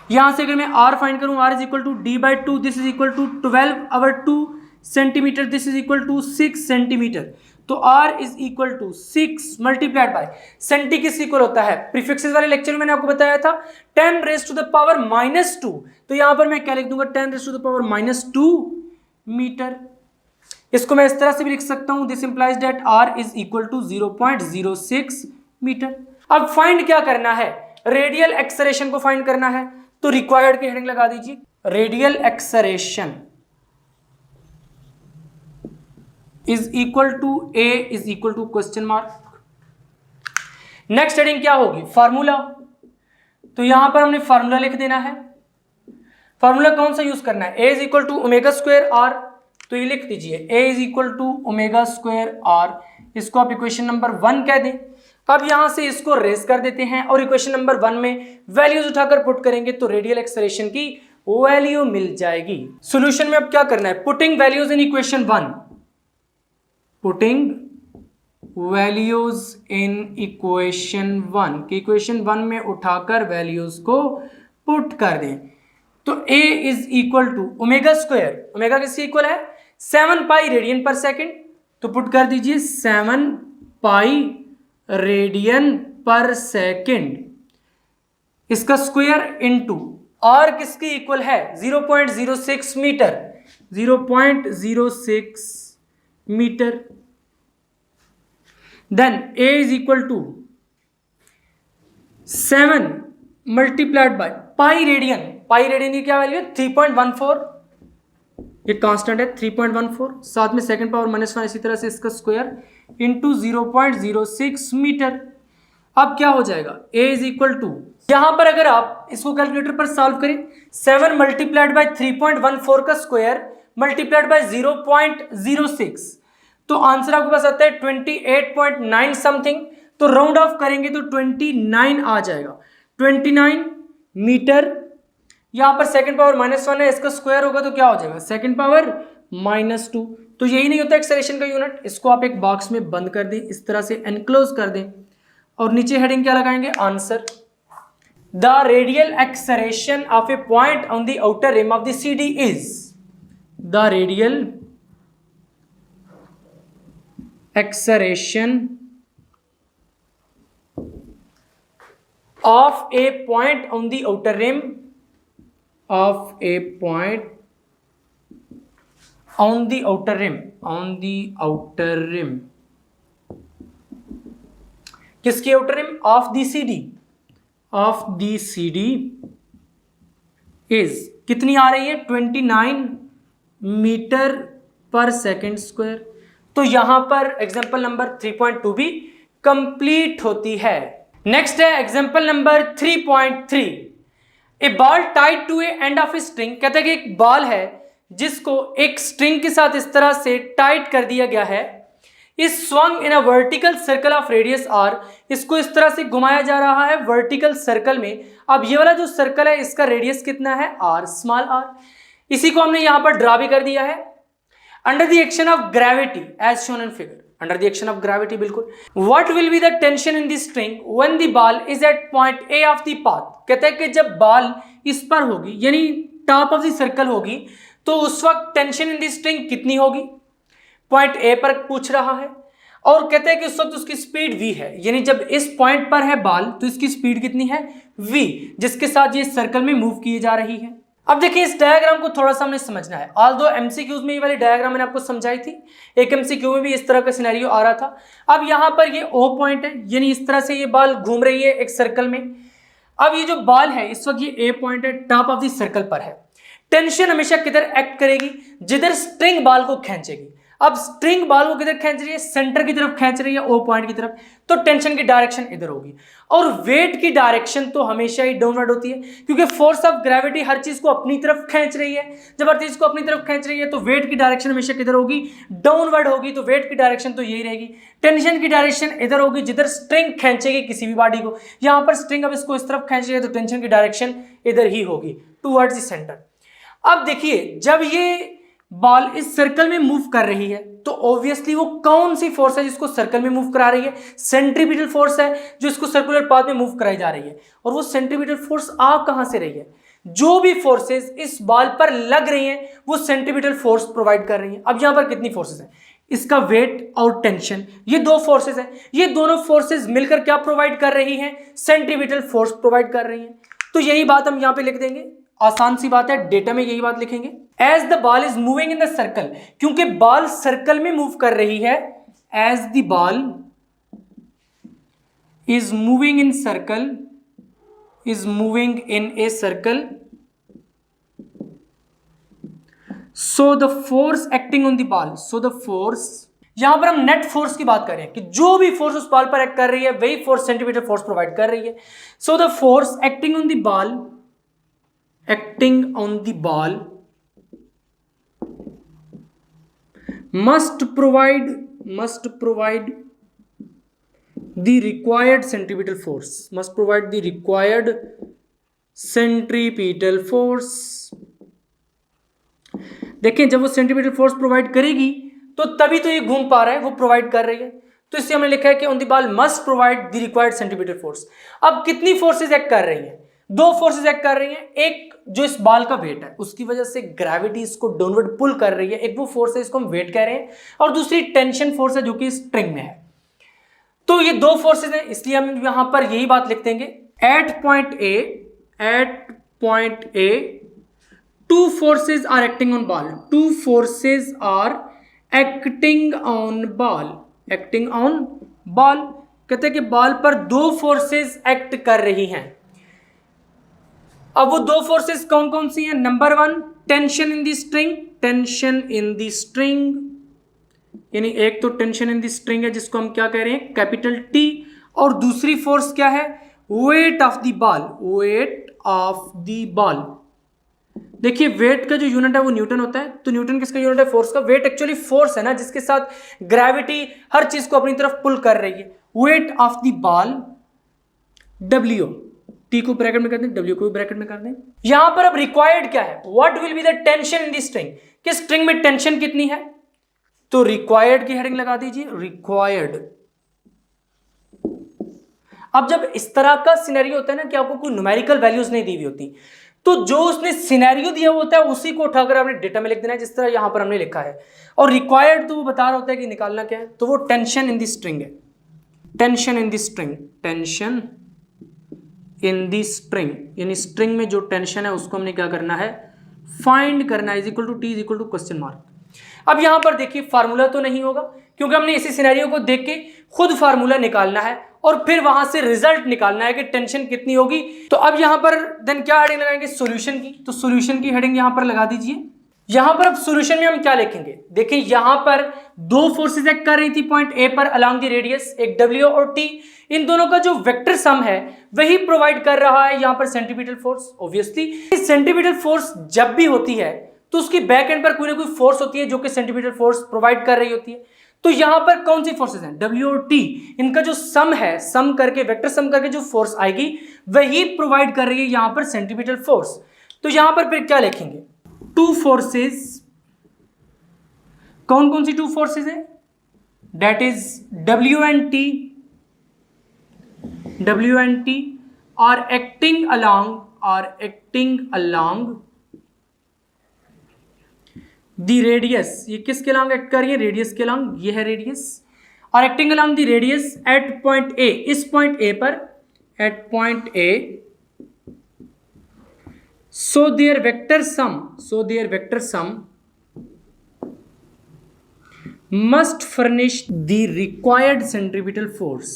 यहां से अगर मैं R फाइंड करूं, R is equal to D/2, this is equal to 12/2 centimetre, this is equal to 6 centimetre. तो R is equal to 6 multiplied by centi किस equal होता है, prefixes वाले लेक्चर में मैंने आपको बताया था 10 रेज़ टू द पावर -2, तो यहां पर मैं क्या लिख दूंगा, 10 raise to the power -2 metre. इसको मैं इस तरह से भी लिख सकता हूं, this implies that R is equal to 0.06 metre. अब फाइंड क्या करना है, रेडियल एक्सेलरेशन को फाइंड करना है, तो रिक्वायर्ड की हेडिंग लगा दीजिए, radial acceleration is equal to A is equal to question mark. Next heading क्या होगी, फार्मूला। तो यहां पर हमने फार्मूला लिख देना है। फार्मूला कौन सा यूज करना है, A is equal to omega square R, तो ये लिख दीजिए A is equal to omega square R, इसको आप इक्वेशन नंबर 1 कह दें। अब यहां से इसको रेज कर देते हैं और इक्वेशन नंबर 1 में वैल्यूज उठाकर पुट करेंगे तो रेडियल एक्सेलरेशन की वैल्यू मिल जाएगी। सॉल्यूशन में अब क्या करना है, putting values in equation 1, putting values in equation 1 कि इक्वेशन 1 में उठाकर वैल्यूज को पुट कर दें। तो A is equal to omega square, omega किसके इक्वल है, 7 पाई रेडियन पर सेकेंड, तो पुट कर दीजिए 7 पाई रेडियन पर सेकेंड, इसका स्क्वायर इनटू R किसकी इक्वल है, 0.06 metre, 0.06 metre. Then A is equal to 7 multiplied by pi radian, pi radian की क्या वैल्यू है 3.14, ये कांस्टेंट है 3.14, साथ में सेकंड पावर -1, इसी तरह से इसका स्क्वायर इनटू 0.06 मीटर। अब क्या हो जाएगा, a इज इक्वल टू, यहां पर अगर आप इसको कैलकुलेटर पर सॉल्व करें, 7 मल्टीप्लाइड बाय 3.14 का स्क्वायर मल्टीप्लाइड बाय 0.06, तो आंसर आपके पास आता है 28.9 समथिंग। तो राउंड ऑफ करेंगे तो 29 आ जाएगा, 29 मीटर। यहां पर सेकंड पावर -1 है, इसका स्क्वायर होगा तो क्या हो जाएगा, सेकंड पावर -2। तो यही नहीं होता एक्सेलरेशन का यूनिट। इसको आप एक बॉक्स में बंद कर दें, इस तरह से एनक्लोज कर दें, और नीचे हेडिंग क्या लगाएंगे, answer. The radial acceleration of a point on the outer rim of the CD is, the radial acceleration of a point on the outer rim of a point on the outer rim, on the outer rim, किसकी outer rim, of the CD, of the CD is कितनी आ रही है, 29 metre पर second square. तो यहां पर example number 3.2 भी complete होती है। नेक्स्ट है example number 3.3, a ball tied to a end of a string. कहता है कि एक बॉल है जिसको एक स्ट्रिंग के साथ इस तरह से टाइट कर दिया गया है, is swung in a vertical circle of radius R, इसको इस तरह से घुमाया जा रहा है वर्टिकल सर्कल में। अब ये वाला जो सर्कल है इसका रेडियस कितना है, आर, स्मॉल आर। इसी को हमने यहां पर ड्रा भी कर दिया है। Under the action of gravity as shown in figure, under the action of gravity, बिल्कुल। What will be the tension in the string when the ball is at point A of the path. कहता है कि जब ball इस पर होगी, यानी top of the circle होगी, तो उस वक्त टेंशन इन द स्ट्रिंग कितनी होगी, पॉइंट ए पर पूछ रहा है। और कहते हैं कि उस वक्त उसकी स्पीड v है, यानी जब इस पॉइंट पर है बॉल तो इसकी स्पीड कितनी है, v, जिसके साथ ये सर्कल में मूव किए जा रही है। अब देखिए इस डायग्राम को थोड़ा सा हमने समझना है। ऑल्दो एमसीक्यूज में ये वाली डायग्राम मैंने आपको समझाई थी, एक एमसीक्यू में भी इस तरह का सिनेरियो आ रहा था। अब यहाँ पर ये O पॉइंट है, यानी इस तरह से ये बॉल घूम रही है एक सर्कल में। अब ये जो बॉल है इस वक्त ये A पॉइंट है, टॉप ऑफ द सर्कल पर है। टेंशन हमेशा किधर एक्ट करेगी, जिधर स्ट्रिंग बॉल को खींचेगी। अब स्ट्रिंग बॉल को किधर खींच रही है, सेंटर की तरफ खींच रही है, O पॉइंट की तरफ, तो टेंशन की डायरेक्शन इधर होगी। और वेट की डायरेक्शन तो हमेशा ही डाउनवर्ड होती है, क्योंकि फोर्स ऑफ ग्रेविटी हर चीज को अपनी तरफ खींच रही है। जब हर चीज को अपनी तरफ खींच रही है तो वेट की डायरेक्शन हमेशा किधर होगी, डाउनवर्ड होगी। तो वेट की डायरेक्शन तो यही रहेगी। टेंशन की डायरेक्शन इधर होगी, जिधर स्ट्रिंग खींचेगी किसी भी बॉडी को। यहां पर स्ट्रिंग अब इसको इस तरफ खींच रही है, तो टेंशन की डायरेक्शन इधर ही होगी, टुवर्ड्स द सेंटर। अब देखिए जब ये बॉल इस सर्कल में मूव कर रही है तो ऑब्वियसली वो कौन सी फोर्स है जिसको सर्कल में मूव करा रही है, सेंट्रीपिटल फोर्स है जो इसको सर्कुलर पाथ में मूव कराई जा रही है। और वो सेंट्रीपिटल फोर्स आ कहां से रही है, जो भी फोर्सेस इस बॉल पर लग रही हैं वो सेंट्रीपिटल फोर्स प्रोवाइड कर रही है। अब यहां पर कितनी फोर्सेस हैं, इसका वेट और टेंशन, ये दो फोर्सेस हैं। ये दोनों फोर्सेस मिलकर क्या प्रोवाइड कर रही हैं, सेंट्रीपिटल फोर्स प्रोवाइड कर रही हैं। तो यही बात हम यहां पे लिख देंगे, आसान सी बात है, डेटा में यही बात लिखेंगे। As the ball is moving in the circle, क्योंकि बॉल सर्कल में मूव कर रही है। As the ball is moving in circle, is moving in a circle, so the force acting on the ball, so the force, यहां पर हम net force की बात कर रहे हैं कि जो भी फोर्स उस बॉल पर एक्ट कर रही है वही फोर्स सेंटीमीटर फोर्स प्रोवाइड कर रही है। सो the force acting on the ball, acting on the ball must provide the required centripetal force, must provide the required centripetal force। देखें जब वो सेंट्रीपिटल फोर्स प्रोवाइड करेगी तो तभी तो ये घूम पा रहा है, वो प्रोवाइड कर रही है। तो इससे हमने लिखा है कि on the ball must provide the required centripetal force. अब कितनी फोर्सेस एक्ट कर रही हैं, दो फोर्सेस एक्ट कर रही हैं। एक जो इस बॉल का वेट है उसकी वजह से ग्रेविटी इसको डाउनवर्ड पुल कर रही है, एक वो फोर्स है इसको हम वेट कह रहे हैं, और दूसरी टेंशन फोर्स है जो कि स्ट्रिंग में है। तो ये दो फोर्सेस हैं, इसलिए हम यहां पर यही बात लिख देंगे। At point A two forces are acting on ball, two forces are acting on ball, acting on ball. कहते हैं कि बॉल पर दो फोर्सेस एक्ट कर रही हैं। अब वो दो फोर्सेस कौन कौन सी हैं, number 1 tension in the string, tension in the string, यानी एक तो टेंशन इन द स्ट्रिंग है जिसको हम क्या कह रहे हैं, कैपिटल T, और दूसरी फोर्स क्या है, wait of the ball, wait of the ball. देखिए वेट का जो यूनिट है वो न्यूटन होता है, तो न्यूटन किसका यूनिट है, फोर्स का। वेट एक्चुअली फोर्स है ना जिसके साथ ग्रेविटी हर चीज को अपनी तरफ पुल कर रही है। Wait of the ball W, T को ब्रैकेट में कर दें, W को भी ब्रैकेट में कर दें। यहां पर अब रिक्वायर्ड क्या है, what will be the tension in the string, कि स्ट्रिंग में टेंशन कितनी है, तो रिक्वायर्ड की हेडिंग लगा दीजिए, रिक्वायर्ड। अब जब इस तरह का सिनेरियो होता है ना कि आपको कोई न्यूमेरिकल वैल्यूज नहीं दी हुई होती, तो जो उसने सिनेरियो दिया होता है उसी को उठाकर आपने डेटा में लिख देना है, जिस तरह यहां पर हमने लिखा है। और रिक्वायर्ड तो वो बता रहा होता है कि निकालना क्या है, तो वो टेंशन इन द स्ट्रिंग है, tension in the string, tension in the string, यानी स्ट्रिंग में जो टेंशन है उसको हमने क्या करना है, फाइंड करना है, is equal to T is equal to question mark. अब यहां पर देखिए फार्मूला तो नहीं होगा, क्योंकि हमने इसी सिनेरियो को देख के खुद फार्मूला निकालना है और फिर वहां से रिजल्ट निकालना है कि टेंशन कितनी होगी। तो अब यहां पर देन क्या हेडिंग लगाएंगे, सॉल्यूशन की, तो सॉल्यूशन की हेडिंग यहां पर लगा दीजिए। यहां पर अब सॉल्यूशन में हम क्या लिखेंगे, देखिए यहां पर दो फोर्सेस एक्ट कर रही थी पॉइंट ए पर अलोंग द रेडियस, एक W और T, इन दोनों का जो वेक्टर सम है वही प्रोवाइड कर रहा है यहां पर centripetal force. Obviously centripetal force जब भी होती है तो उसकी बैक एंड पर कोई ना कोई फोर्स होती है जो कि सेंट्रीपिटल फोर्स प्रोवाइड कर रही होती है। तो यहां पर कौन सी फोर्सेस हैं, W और T, इनका जो सम है, सम करके वेक्टर सम करके जो फोर्स आएगी वही प्रोवाइड कर रही है यहां पर सेंट्रीपिटल फोर्स। तो यहां पर फिर क्या लिखेंगे, टू फोर्सेस, कौन कौन सी टू फोर्सेस है, that is W and T, W and T are acting along the radius, ये किसके along एक्ट कर रही है, रेडियस के along, ये है रेडियस, और acting along the radius at point A, इस point A पर, at point A, so their vector sum must furnish the required centripetal force,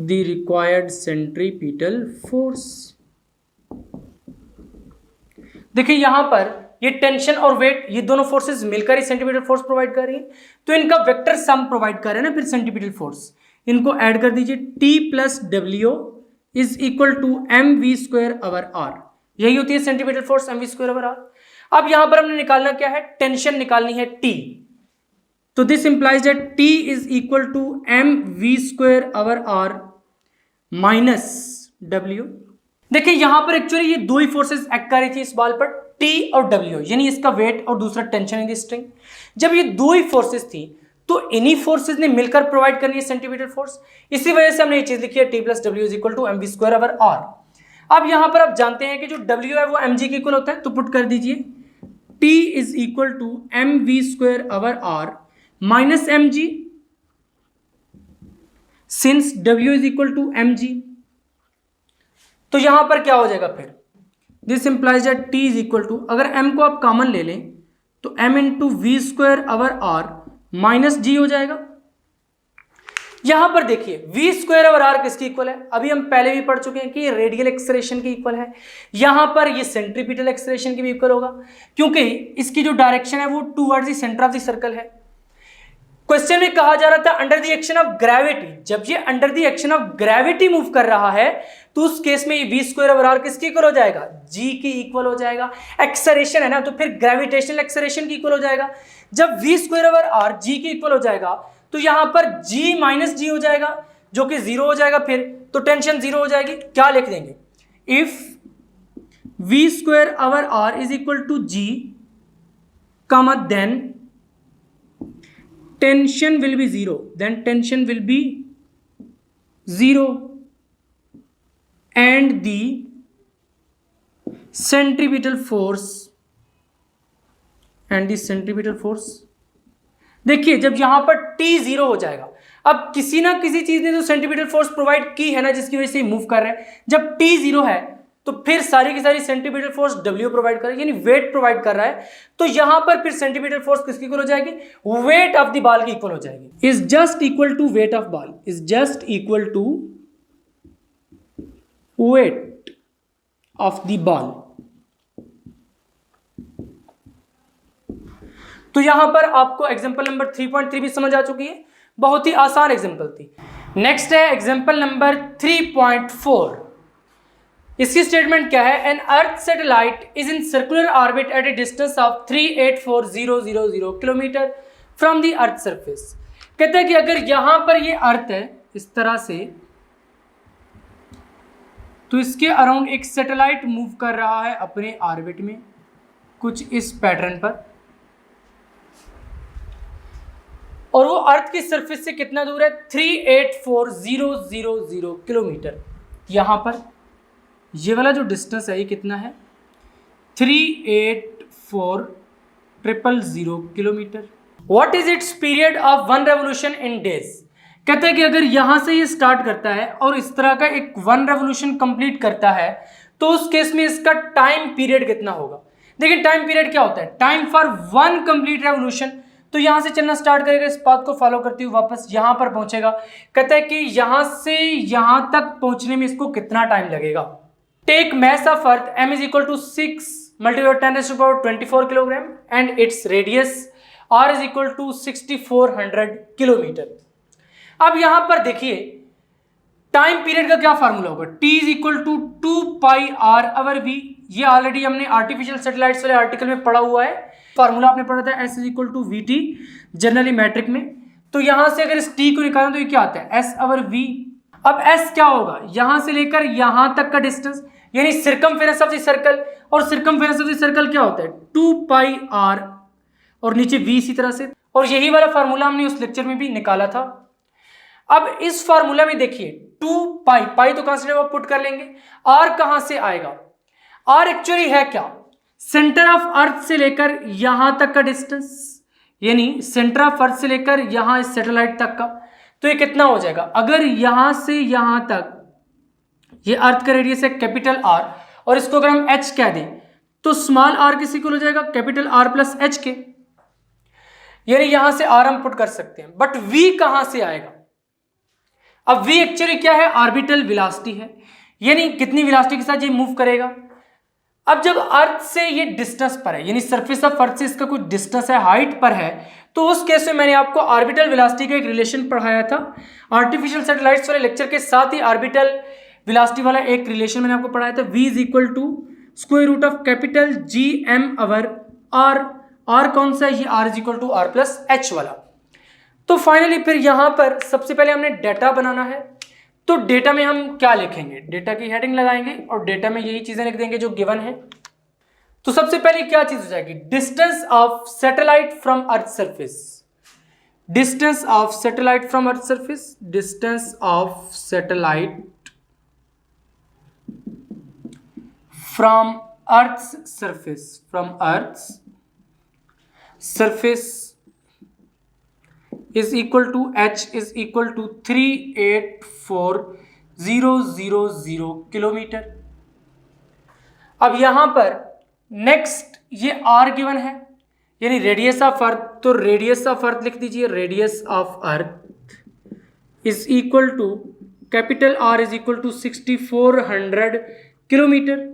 the required centripetal force। देखिए यहां पर ये टेंशन और वेट, ये दोनों फोर्सेस मिलकर ही सेंट्रीपिटल फोर्स प्रोवाइड कर रही है, तो इनका वेक्टर सम प्रोवाइड कर रहे हैं ना फिर सेंट्रीपिटल फोर्स। इनको ऐड कर दीजिए, T plus W is equal to mv square over r, यही होती है centripetal force, mv square over r। अब यहां पर हमने निकालना क्या है, टेंशन निकालनी है T, तो this implies that T is equal to mv square over r minus W। देखिए यहां पर एक्चुअली ये दो ही फोर्सेस एक्ट कर रही थी इस बॉल पर, T और W, यानी इसका वेट और दूसरा टेंशन इन द स्ट्रिंग। जब ये दो ही फोर्सेस थी तो इन्हीं फोर्सेस ने मिलकर प्रोवाइड करनी है सेंट्रीपिटल फोर्स, इसी वजह से हमने ये चीज लिखी है T plus W is equal to mv square over r। अब यहां पर आप जानते हैं कि जो W है वो mg के इक्वल होता है, तो पुट कर दीजिए T is equal to mv square over r minus mg, since W is equal to mg, तो यहां पर क्या हो जाएगा फिर, this implies that T is equal to, अगर m को आप कॉमन ले लें तो m into V square over r minus g हो जाएगा। यहां पर देखिए v स्क्वायर ओवर r किसकी इक्वल है, अभी हम पहले भी पढ़ चुके हैं कि ये रेडियल एक्सेलरेशन की इक्वल है, यहां पर ये सेंट्रीपिटल एक्सेलरेशन की भी इक्वल होगा, क्योंकि इसकी जो डायरेक्शन है वो towards the centre of the circle है। क्वेश्चन में कहा जा रहा था under the action of gravity, जब ये under the action of gravity move कर रहा है तो उस केस में ये वी स्क्वायर ओवर आर किसकी इक्वल हो जाएगा, जी की इक्वल हो जाएगा। एक्सेलरेशन है ना, तो फिर ग्रेविटेशनल एक्सेलरेशन की इक्वल हो जाएगा। जब V square over R G की इक्वल हो जाएगा तो यहां पर जी माइनस जी हो जाएगा जो कि जीरो हो जाएगा, फिर तो टेंशन जीरो हो जाएगी। क्या लिख देंगे, if V square over R is equal to G comma then tension will be zero, then tension will be zero and the centripetal force देखिए जब यहां पर T जीरो हो जाएगा, अब किसी ना किसी चीज ने जो सेंट्रीपिटल फोर्स प्रोवाइड की है ना जिसकी वजह से मूव कर रहे हैं, जब T जीरो है तो फिर सारी की सारी सेंट्रीपिटल फोर्स W प्रोवाइड कर रही है, यानी वेट प्रोवाइड कर रहा है, तो यहां पर फिर सेंट्रीपिटल फोर्स किसकी इक्वल हो जाएगी, वेट ऑफ द बॉल की इक्वल हो जाएगी। Is just equal to weight of ball, is just equal to weight of the ball. तो यहां पर आपको एग्जांपल नंबर 3.3 भी समझ आ चुकी है। बहुत ही आसान एग्जाम्पल थी। नेक्स्ट है एग्जाम्पल नंबर 3.4। इसकी स्टेटमेंट क्या है? An earth satellite is in circular orbit at a distance of 384000 kilometre from the earth surface. कहते हैं कि अगर यहां पर ये अर्थ है इस तरह से, तो इसके अराउंड एक सैटेलाइट मूव कर रहा है अपने ऑर्बिट में कुछ इस पैटर्न पर, और वो अर्थ की सरफेस से कितना दूर है? 384,000 किलोमीटर। यहां पर ये वाला जो डिस्टेंस है ये कितना है? 384,000 kilometre. What is it's period of one revolution in days? कहते हैं कि अगर यहां से ये स्टार्ट करता है और इस तरह का एक वन रेवोल्यूशन कंप्लीट करता है, तो उस केस में इसका टाइम पीरियड कितना होगा? देखिए टाइम पीरियड क्या होता है? Time for one complete revolution. तो यहां से चलना स्टार्ट करेगा, इस पाथ को फॉलो करते हुए वापस यहां पर पहुंचेगा। कहता है कि यहां से यहां तक पहुंचने में इसको कितना टाइम लगेगा? Take mass of earth m is equal to 6 multiplied by 10 raised to the power 24 kilogram and its radius r is equal to 6400 kilometre. अब यहां पर देखिए टाइम पीरियड का क्या फार्मूला होगा? t is equal to 2 pi r over v। ये already हमने artificial satellites वाले आर्टिकल में पढ़ा हुआ है। फार्मूला आपने पढ़ा था s is equal to vt generally matric में। तो यहां से अगर इस t को निकालें तो ये क्या आता है? s over v। अब s क्या होगा? यहां से लेकर यहां तक का डिस्टेंस, यानी सर्कमफेरेंस ऑफ द सर्कल, और सर्कमफेरेंस ऑफ द सर्कल क्या होता है? 2 पाई r और नीचे v इसी तरह से। और यही वाला फार्मूला हमने उस लेक्चर में भी निकाला था। अब इस फार्मूला में देखिए 2 पाई तो कॉन्स्टेंट पुट कर लेंगे, r कहां से आएगा? r एक्चुअली है क्या? सेंटर ऑफ अर्थ से लेकर यहां तक का डिस्टेंस, यानी सेंटर ऑफ अर्थ से लेकर यहां इस सैटेलाइट तक का। तो ये कितना हो जाएगा? अगर यहां से यहां तक ये अर्थ का रेडियस है कैपिटल R, और इसको अगर हम h कह दें तो स्मॉल r किसी को हो जाएगा कैपिटल R प्लस h के, यानी यहां से r हम पुट कर सकते हैं। बट v कहां से आएगा? अब v एक्चुअली क्या है? ऑर्बिटल वेलोसिटी है, यानी कितनी वेलोसिटी के साथ ये मूव करेगा। अब जब अर्थ से ये डिस्टेंस पर है, यानी सरफेस ऑफ अर्थ से इसका कोई डिस्टेंस है, हाइट पर है, तो उस केस में मैंने आपको ऑर्बिटल वेलोसिटी का एक रिलेशन पढ़ाया था आर्टिफिशियल सैटेलाइट्स वाले लेक्चर के साथ ही। ऑर्बिटल वेलोसिटी वाला एक रिलेशन मैंने आपको पढ़ाया था, v is equal to square root of capital G M over r। r कौन सा है? ये r is equal to r plus h वाला। तो फाइनली फिर यहां पर सबसे पहले हमने डेटा बनाना है। तो डेटा में हम क्या लिखेंगे? डेटा की हेडिंग लगाएंगे और डेटा में यही चीजें लिख देंगे जो गिवन है। तो सबसे पहले क्या चीज हो जाएगी? Distance of satellite from earth surface. Distance of satellite from earth surface, distance of satellite from Earth's surface, from Earth's surface is equal to h is equal to 384,000 kilometre. अब यहां पर नेक्स्ट ये r गिवन है, यानी radius of अर्थ। तो radius of earth लिख दीजिए, radius of earth is equal to capital R is equal to 6400 kilometre.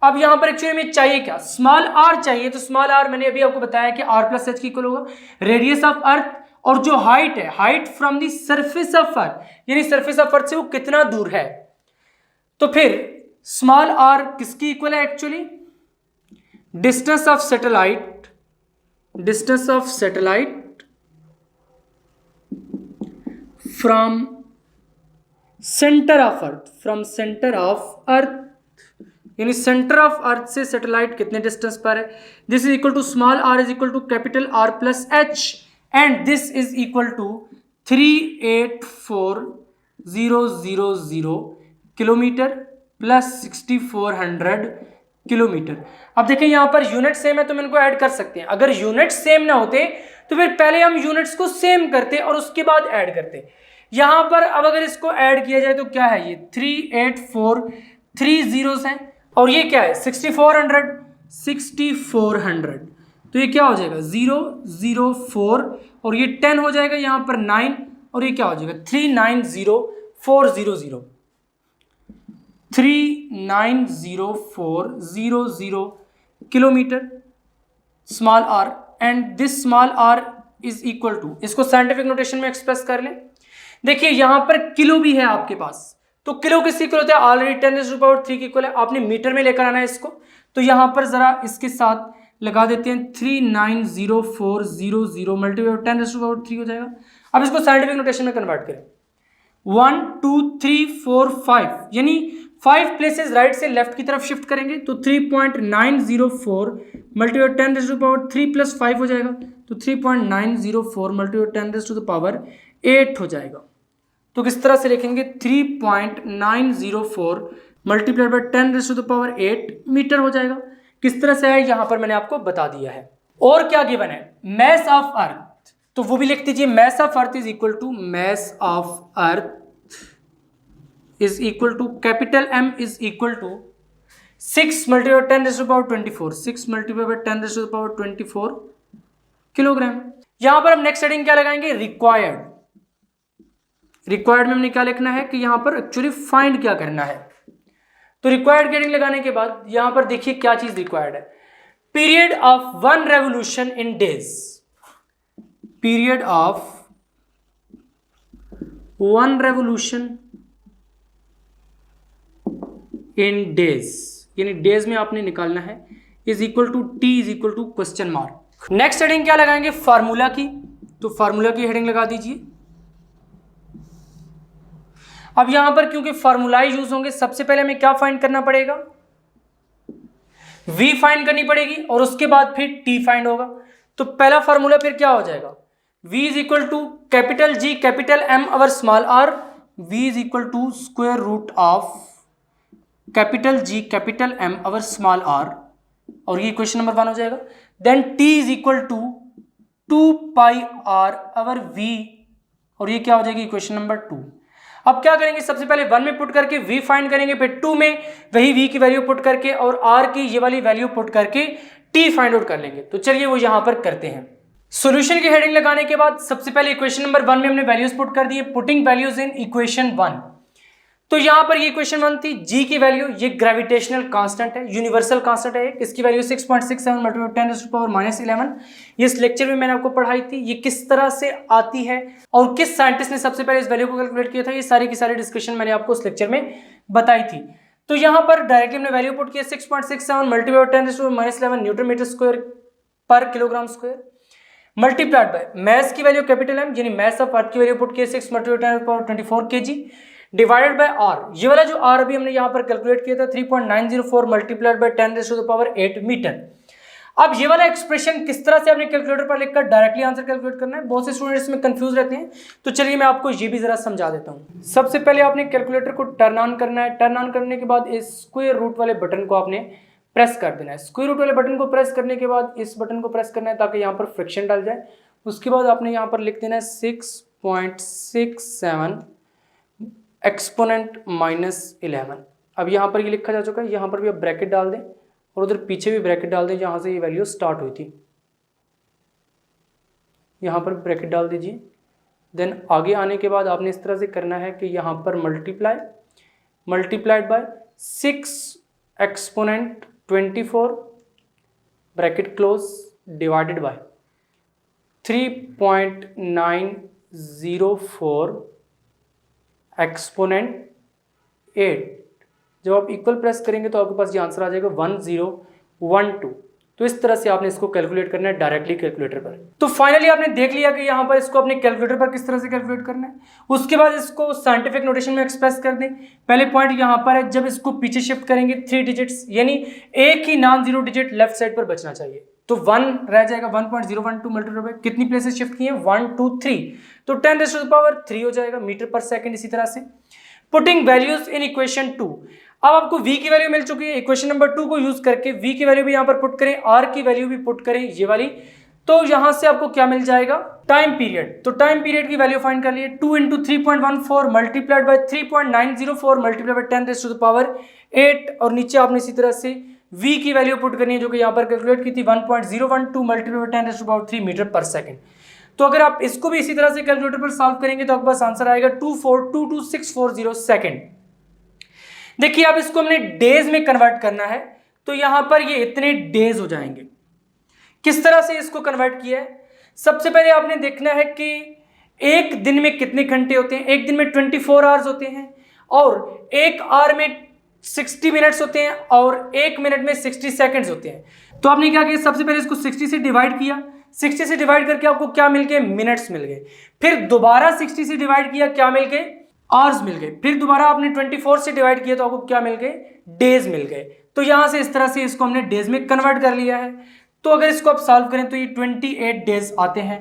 अब यहां पर एक्चुअली में चाहिए क्या? स्मॉल r चाहिए। तो स्मॉल r मैंने अभी आपको बताया कि r प्लस h की इक्वल होगा रेडियस ऑफ अर्थ, और जो हाइट है, height from the surface of earth, यानी सरफेस ऑफ अर्थ से वो कितना दूर है। तो फिर स्मॉल r किसकी इक्वल है actually? Distance of satellite, distance of satellite from centre of earth, from centre of earth, यानी सेंटर ऑफ अर्थ से सैटेलाइट कितने डिस्टेंस पर है। This is equal to small r is equal to capital R plus h, and this is equal to 384,000 kilometre plus 6400 kilometre. अब देखिए यहां per unit same है तो हम इनको ऐड कर सकते हैं। अगर यूनिट सेम ना होते तो फिर पहले हम यूनिट्स को सेम करते और उसके बाद ऐड करते। यहां पर अब अगर इसको ऐड किया जाए तो क्या है? ये 384 3 जीरोस हैं, और ये क्या है? 6400। तो ये क्या हो जाएगा? 004, और ये 10 हो जाएगा यहाँ पर 9, और ये क्या हो जाएगा? 390400 390,400 kilometre small r, and this small r is equal to, इसको साइंटिफिक नोटेशन में एक्सप्रेस कर लें। देखिए यहां पर किलो भी है आपके पास, तो किलो किसके इक्वल होता है, ऑलरेडी 10⁻³ की इक्वल है, आपने मीटर में लेकर आना है इसको। तो यहां पर जरा इसके साथ लगा देते हैं 390,400 मल्टीप्लाई 10⁻³ हो जाएगा। अब इसको साइंटिफिक नोटेशन में कन्वर्ट करें, 1 2 3 4 5, यानी 5 प्लेसेस राइट से लेफ्ट की तरफ शिफ्ट करेंगे तो 3.904 मल्टीप्लाई 10⁻³ प्लस 5 हो जाएगा, तो 3.904 मल्टीप्लाई 10⁻8 हो जाएगा। तो किस तरह से लिखेंगे, 3.904 मल्टीप्लाई बाय 10⁻8 मीटर हो जाएगा। किस तरह से है यहां पर मैंने आपको बता दिया है। और क्या गिवन है, मैस ऑफ अर्थ, तो वो भी लिख दीजिए, mass of earth is equal to, mass of earth is equal to capital M is equal to 6 multiply 10⁻24, 6 multiply by 10⁻24 kilogram. यहां पर हम नेक्स्ट हेडिंग क्या लगाएंगे, रिक्वायर्ड। रिक्वायर्ड में हमने क्या लिखना है कि यहां पर एक्चुअली फाइंड क्या करना है। तो रिक्वायर्ड हेडिंग लगाने के बाद यहां पर देखिए क्या चीज रिक्वायर्ड है, period of 1 revolution in days, period of 1 revolution in days, यानी डेज में आपने निकालना है, is equal to T is equal to question mark. Next heading क्या लगाएंगे, फार्मूला की, तो फार्मूला की हेडिंग लगा दीजिए। अब यहां पर क्योंकि फार्मूला यूज होंगे, सबसे पहले हमें क्या फाइंड करना पड़ेगा, v फाइंड करनी पड़ेगी और उसके बाद फिर t फाइंड होगा। तो पहला फार्मूला फिर क्या हो जाएगा, v is equal to capital G capital M over small r, v is equal to square root of capital G capital M over small r, और ये क्वेश्चन नंबर 1 हो जाएगा। Then t is equal to 2 pi r over v, और ये क्या हो जाएगी question number 2। अब क्या करेंगे, सबसे पहले 1 में पुट करके v फाइंड करेंगे, फिर 2 में वही v की वैल्यू पुट करके और r की ये वाली वैल्यू पुट करके t फाइंड आउट कर लेंगे। तो चलिए वो यहां पर करते हैं। सॉल्यूशन की हेडिंग लगाने के बाद सबसे पहले इक्वेशन नंबर 1 में हमने वैल्यूज पुट कर दिए, पुटिंग वैल्यूज इन इक्वेशन 1। तो यहां पर ये इक्वेशन 1 थी, g की वैल्यू, ये ग्रेविटेशनल कांस्टेंट है, यूनिवर्सल कांस्टेंट है, इसकी वैल्यू 6.67 मल्टीप्लाई 10⁻11। ये इस लेक्चर में मैंने आपको पढ़ाई थी, ये किस तरह से आती है और किस साइंटिस्ट ने सबसे पहले इस वैल्यू को कैलकुलेट किया था, ये सारी की सारी डिस्कशन मैंने आपको उस लेक्चर में बताई थी। तो यहां पर डायरेक्टली हमने वैल्यू पुट किया 6.67 मल्टीप्लाई 10⁻11 न्यूटन मीटर स्क्वायर पर kilogram square, multiplied by mass की वैल्यू कैपिटल M, यानी मैस ऑफ अर्थ की वैल्यू पुट किया 6 multiply 10⁻24 kg, divided by r, ये वाला जो r अभी हमने यहां पर कैलकुलेट किया था 3.904 मल्टीप्लाइड बाय 10⁻8 मीटर। अब ये वाला एक्सप्रेशन किस तरह से आपने कैलकुलेटर पर लिखकर डायरेक्टली आंसर कैलकुलेट करना है, बहुत से स्टूडेंट्स में कंफ्यूज रहते हैं, तो चलिए मैं आपको ये भी जरा समझा देता हूं। सबसे पहले आपने कैलकुलेटर को टर्न ऑन करना है, टर्न ऑन करने के बाद इस स्क्वायर रूट वाले बटन को आपने प्रेस कर देना है। स्क्वायर रूट वाले बटन को प्रेस करने के बाद इस बटन को प्रेस करना है ताकि यहाँ पर फ्रिक्शन डाल जाए। उसके बाद आपने यहाँ पर लिख देना है 6.67 एक्सपोनेंट -11। अब यहाँ पर ये लिखा जा चुका है, यहाँ पर भी आप ब्रैकेट डाल दें और उधर पीछे भी ब्रैकेट डाल दें जहाँ से ये वैल्यू स्टार्ट हुई थी, यहाँ पर ब्रैकेट डाल दीजिए। देन आगे आने के बाद आपने इस तरह से करना है कि यहाँ पर multiplied by 6 exponent 24 bracket close divided by 3.904 exponent 8। जब आप इक्वल प्रेस करेंगे तो आपके पास ये आंसर आ जाएगा 1012। तो इस तरह से आपने इसको कैलकुलेट करना है डायरेक्टली कैलकुलेटर पर। तो फाइनली आपने देख लिया कि यहाँ पर इसको अपने कैलकुलेटर पर किस तरह से कैलकुलेट करना है। उसके बाद इसको साइंटिफिक नोटेशन में एक्सप्रेस कर दें। पहले पॉइंट यहाँ पर है, जब इसको पीछे शिफ्ट करेंगे 3 डिजिट्स, यानी एक ही non zero digit left side पर बचना चाहिए, तो 1 रह जाएगा। 1.012 मल्टीप्लाई बाय कितनी प्लेसेस शिफ्ट किए, 1 2 3, तो 10⁻³ हो जाएगा मीटर पर सेकंड। इसी तरह से पुटिंग वैल्यूज इन इक्वेशन 2। अब आपको v की वैल्यू मिल चुकी है, इक्वेशन नंबर 2 को यूज करके v की वैल्यू भी यहां पर पुट करें, r की वैल्यू भी पुट करें ये वाली, तो यहां से आपको क्या मिल जाएगा, टाइम पीरियड। तो टाइम पीरियड की वैल्यू फाइंड कर लिए, 2 × 3.14 मल्टीप्लाइड बाय 3.904 मल्टीप्लाइड बाय 10⁻8, और नीचे आपने इसी तरह से v की वैल्यू पुट करनी है जो कि यहां पर कैलकुलेट की थी 1012 multiplied by 10⁻3 metre per second. तो अगर आप इसको भी इसी तरह से कैलकुलेटर पर सॉल्व करेंगे तो आपके पास आंसर आएगा 2422640 सेकंड। देखिए अब इसको हमने डेज में कन्वर्ट करना है, तो यहां पर ये इतने डेज हो जाएंगे। किस तरह से इसको कन्वर्ट किया है, सबसे पहले आपने देखना है कि एक दिन में कितने घंटे होते हैं। एक दिन में 24 आवर्स होते हैं और एक आवर में 60 मिनट्स होते हैं और एक मिनट में 60 सेकंड्स होते हैं। तो आपने क्या किया, सबसे पहले इसको 60 से डिवाइड किया, 60 से डिवाइड करके आपको क्या मिल गए, मिनट्स मिल गए। फिर दोबारा 60 से डिवाइड किया, क्या मिल गए, आवर्स मिल गए। फिर दोबारा आपने 24 से डिवाइड किया तो आपको क्या मिल गए, डेज मिल गए। तो यहां से इस तरह से इसको हमने डेज में कन्वर्ट कर लिया है। तो अगर इसको आप सॉल्व करें तो ये 28 डेज आते हैं।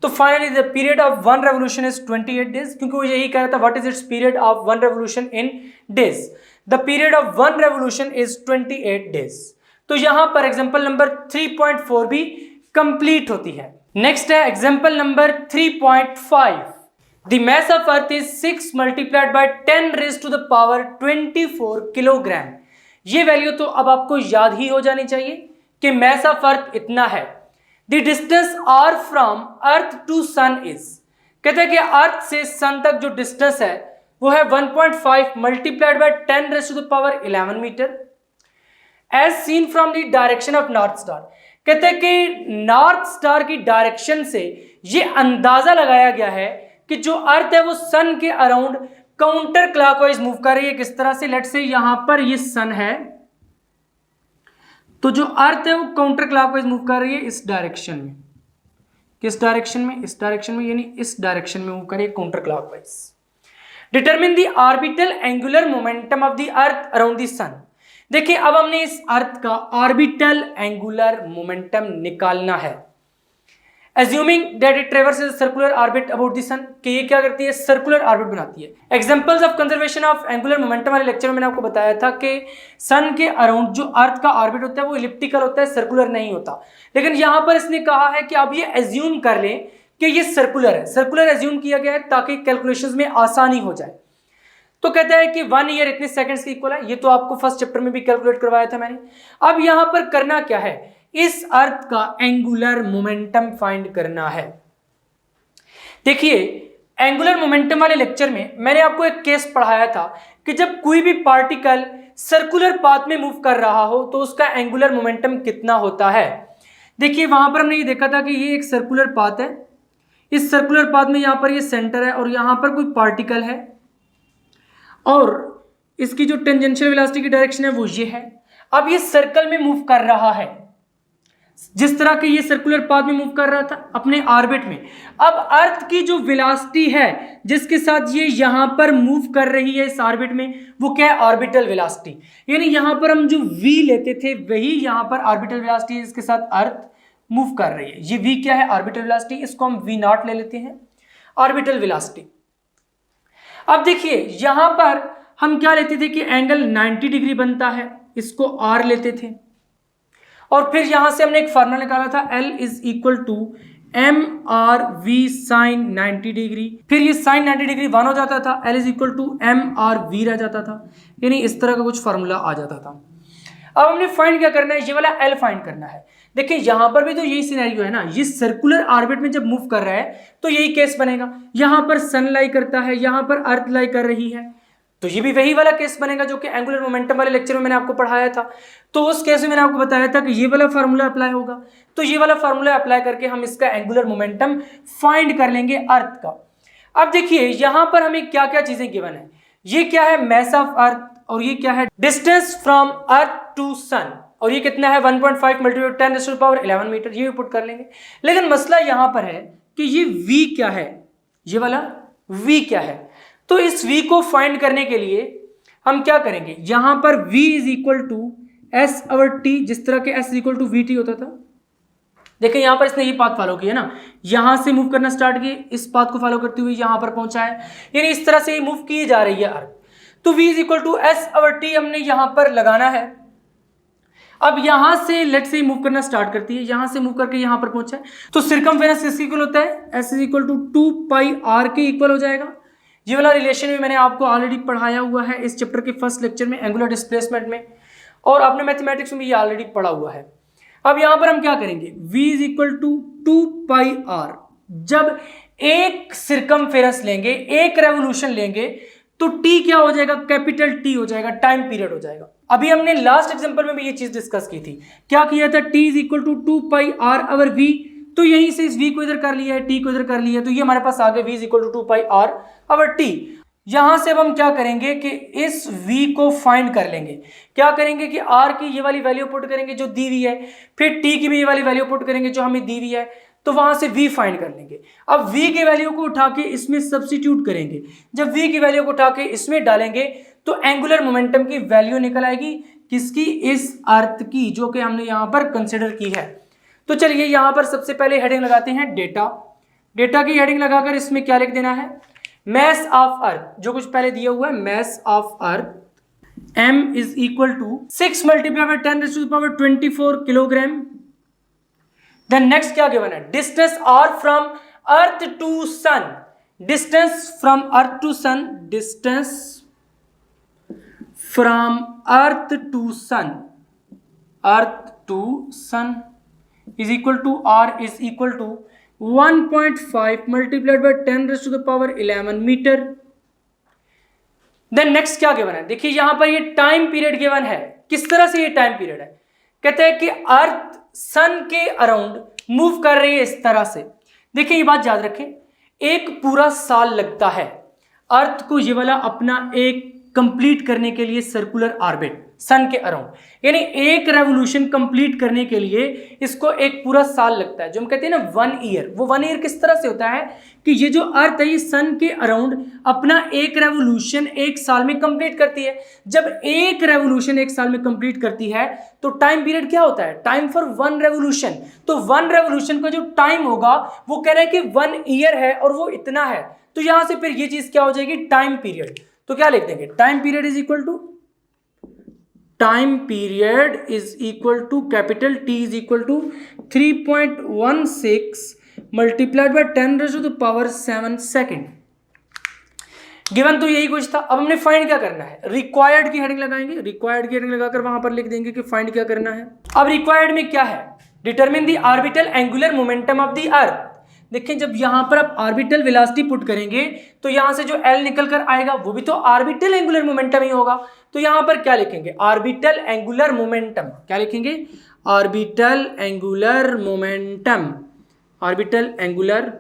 तो finally the period of one revolution is 28 days, क्योंकि वो यही कह रहा था what is it's period of one revolution in days. The period of one revolution is 28 days. तो यहां पर एग्जांपल नंबर 3.4 भी कंप्लीट होती है। नेक्स्ट है example number 3.5। The mass of earth is 6 multiplied by 10 raise to the power 24 kilogram. ये value तो अब आपको याद ही हो जानी चाहिए कि मास ऑफ अर्थ इतना है। The distance R from earth to sun is, कहते हैं कि अर्थ से सन तक जो डिस्टेंस है वो है 1.5 multiplied by 10 raise to the power 11 metre as seen from the direction of north star. कहते हैं कि नॉर्थ स्टार की डायरेक्शन से ये अंदाजा लगाया गया है कि जो अर्थ है वो सन के अराउंड काउंटर क्लॉकवाइज मूव कर रही है। किस तरह से, लेट्स से यहां पर ये सन है तो जो अर्थ है वो काउंटर क्लॉकवाइज मूव कर रही है इस डायरेक्शन में। किस डायरेक्शन में, इस डायरेक्शन में, यानी इस डायरेक्शन में मूव कर रही है counter clockwise. Determine the orbital angular momentum of the earth around the sun. देखिए अब हमने इस अर्थ का ऑर्बिटल एंगुलर मोमेंटम निकालना है। Assuming that it traverses a circular orbit about the sun, कि ये क्या करती है, सर्कुलर ऑर्बिट बनाती है। Examples of conservation of angular momentum वाले लेक्चर में मैंने आपको बताया था कि सन के अराउंड जो अर्थ का ऑर्बिट होता है वो इलिप्टिकल होता है, सर्कुलर नहीं होता। लेकिन यहाँ पर इसने कहा है कि अब ये एज्यूम कर लें कि ये सर्कुलर है। सर्कुलर एज्यूम किया गया है ताकि कैलकुलेशंस में आसानी हो जाए। तो कहता है कि 1 ईयर इतने सेकंड्स के इक्वल है। ये तो आपको फर्स्ट चैप्टर में भी कैलकुलेट करवाया था मैंने। अब यहां पर करना क्या है, इस अर्थ का एंगुलर मोमेंटम फाइंड करना है। देखिए एंगुलर मोमेंटम वाले लेक्चर में मैंने आपको एक केस पढ़ाया था कि जब कोई भी पार्टिकल सर्कुलर पाथ में मूव कर रहा हो तो उसका एंगुलर मोमेंटम कितना होता है। देखिए वहां पर हमने ये देखा था कि ये एक सर्कुलर पाथ है। इस सर्कुलर पाथ में यहां पर ये सेंटर है और यहां पर कोई पार्टिकल है और इसकी जो टेंजेंशियल वेलोसिटी की डायरेक्शन है वो ये है। अब ये सर्कल में मूव कर रहा है, जिस तरह के ये सर्कुलर पाथ में मूव कर रहा था अपने ऑर्बिट में। अब अर्थ की जो वेलोसिटी है जिसके साथ ये यहां पर मूव कर रही है इस ऑर्बिट में, वो क्या है, ऑर्बिटल वेलोसिटी। यानी यहां पर हम जो v लेते थे वही यहां पर ऑर्बिटल वेलोसिटी है जिसके साथ अर्थ मूव कर रही है। ये v क्या है, ऑर्बिटल वेलोसिटी। इसको हम v0 ले लेते हैं, ऑर्बिटल वेलोसिटी। अब देखिए यहां पर हम क्या लेते थे कि एंगल 90 डिग्री बनता है, इसको r लेते थे और फिर यहां से हमने एक फार्मूला निकाला था L is equal to MRV sine 90 degree. फिर ये साइन 90 डिग्री 1 हो जाता था, L is equal to MRV रह जाता था, यानी इस तरह का कुछ फार्मूला आ जाता था। अब हमने फाइंड क्या करना है, ये वाला L फाइंड करना है। देखिए यहां पर भी तो यही सिनेरियो है ना, ये सर्कुलर ऑर्बिट में जब मूव कर रहा है तो यही केस बनेगा। यहां पर सन लाई करता है, यहां पर अर्थ लाई कर रही है, तो ये भी वही वाला केस बनेगा जो कि एंगुलर मोमेंटम वाले लेक्चर में मैंने आपको पढ़ाया था। तो उस केस में मैंने आपको बताया था कि ये वाला फार्मूला अप्लाई होगा, तो ये वाला फार्मूला अप्लाई करके हम इसका एंगुलर मोमेंटम फाइंड कर लेंगे अर्थ का। अब देखिए यहां पर हमें क्या क्या चीजें गिवन है। ये क्या है, मास ऑफ अर्थ, और ये क्या है, distance from earth to sun, और ये कितना है 1.5 multiplied 10 raise to the power 11 metre. ये भी पुट कर लेंगे। लेकिन मसला यहां पर है कि ये v क्या है, ये वाला v क्या है। तो इस v को फाइंड करने के लिए हम क्या करेंगे, यहां पर v is equal to S over T, जिस तरह के s is equal to V T होता था। देखिए यहां पर इसने ये पाथ फॉलो किया ना, यहां से मूव करना स्टार्ट किए, इस पाथ को फॉलो करते हुए यहां पर पहुंचा है, यानी इस तरह से मूव की जा रही है अर्थ। तो v is equal to S over T हमने यहां पर लगाना है। अब यहां से लेट से मूव करना स्टार्ट करती है, यहां से मूव करके यहां पर पहुंचा है, तो सर्कमफेरेंस किसके इक्वल होता है, s is equal to 2 pi r के इक्वल हो जाएगा। ये वाला रिलेशन भी मैंने आपको ऑलरेडी पढ़ाया हुआ है इस चैप्टर के फर्स्ट लेक्चर में एंगुलर डिस्प्लेसमेंट में, और आपने मैथमेटिक्स में भी ये ऑलरेडी पढ़ा हुआ है। अब यहां पर हम क्या करेंगे, v is equal to 2 pi r। जब एक सर्कमफेरेंस लेंगे, एक रेवोल्यूशन लेंगे, तो t क्या हो जाएगा, कैपिटल T हो जाएगा, टाइम पीरियड हो जाएगा। अभी हमने लास्ट एग्जांपल में भी ये चीज डिस्कस की थी, क्या किया था, t is equal to 2 pi r over v। तो तो यहीं से इस v को इधर कर लिया है, t को इधर कर लिया है, तो ये हमारे पास आ गया v equal to 2 pi r over t। यहां से अब हम क्या करेंगे कि इस v को फाइंड कर लेंगे। क्या करेंगे कि r की ये वाली वैल्यू पुट करेंगे जो दी हुई है, फिर t की भी ये वाली वैल्यू पुट करेंगे जो हमें दी हुई है, तो वहां से v फाइंड कर लेंगे। अब v की वैल्यू को उठा के इसमें सब्स्टिट्यूट करेंगे। जब v की वैल्यू को उठा के इसमें डालेंगे तो एंगुलर मोमेंटम की वैल्यू निकल आएगी, किसकी, इस अर्थ की, जो कि हमने यहां पर कंसिडर की है। तो चलिए यहां पर सबसे पहले हेडिंग लगाते हैं डेटा। डेटा की हेडिंग लगाकर इसमें क्या लिख देना है, मैस ऑफ अर्थ, जो कुछ पहले दिया हुआ है, mass of earth m is equal to 6 multiply by 10⁻24 kilogram. Then next क्या गिवन है, distance R from earth to sun, distance from earth to sun, distance from earth to sun, earth to sun is equal to R is equal to 1.5 multiplied by 10⁻11 metre. Then next क्या given है, देखिए यहां पर ये time period given है। किस तरह से ये टाइम पीरियड है, कहते हैं कि अर्थ सन के अराउंड मूव कर रही है इस तरह से। देखिए ये बात याद रखें, एक पूरा साल लगता है अर्थ को ये वाला अपना एक कंप्लीट करने के लिए सर्कुलर ऑर्बिट सन के अराउंड, यानी एक रेवोल्यूशन कंप्लीट करने के लिए इसको एक पूरा साल लगता है, जो हम कहते हैं ना 1 ईयर। वो 1 ईयर किस तरह से होता है कि ये जो अर्थ है ये सन के अराउंड अपना एक रेवोल्यूशन एक साल में कंप्लीट करती है। जब एक रेवोल्यूशन एक साल में कंप्लीट करती है तो टाइम पीरियड क्या होता है, टाइम फॉर 1 रेवोल्यूशन। तो 1 रेवोल्यूशन का जो टाइम होगा वो कह रहा है कि 1 ईयर है और वो इतना है। तो यहां से फिर ये चीज क्या हो जाएगी, टाइम पीरियड। तो क्या लिख देंगे, time period is equal to, time period is equal to capital T is equal to 3.16 multiplied by 10⁻7 second. Given तो यही कुछ था। अब हमने फाइंड क्या करना है, रिक्वायर्ड की हेडिंग लगाएंगे। रिक्वायर्ड की हेडिंग लगाकर वहां पर लिख देंगे कि फाइंड क्या करना है। अब रिक्वायर्ड में क्या है, determine the orbital angular momentum of the अर्थ। देखिए जब यहां पर आप ऑर्बिटल वेलोसिटी पुट करेंगे तो यहां से जो L निकल कर आएगा वो भी तो ऑर्बिटल एंगुलर मोमेंटम ही होगा। तो यहां पर क्या लिखेंगे, ऑर्बिटल एंगुलर मोमेंटम। क्या लिखेंगे, orbital angular momentum, orbital angular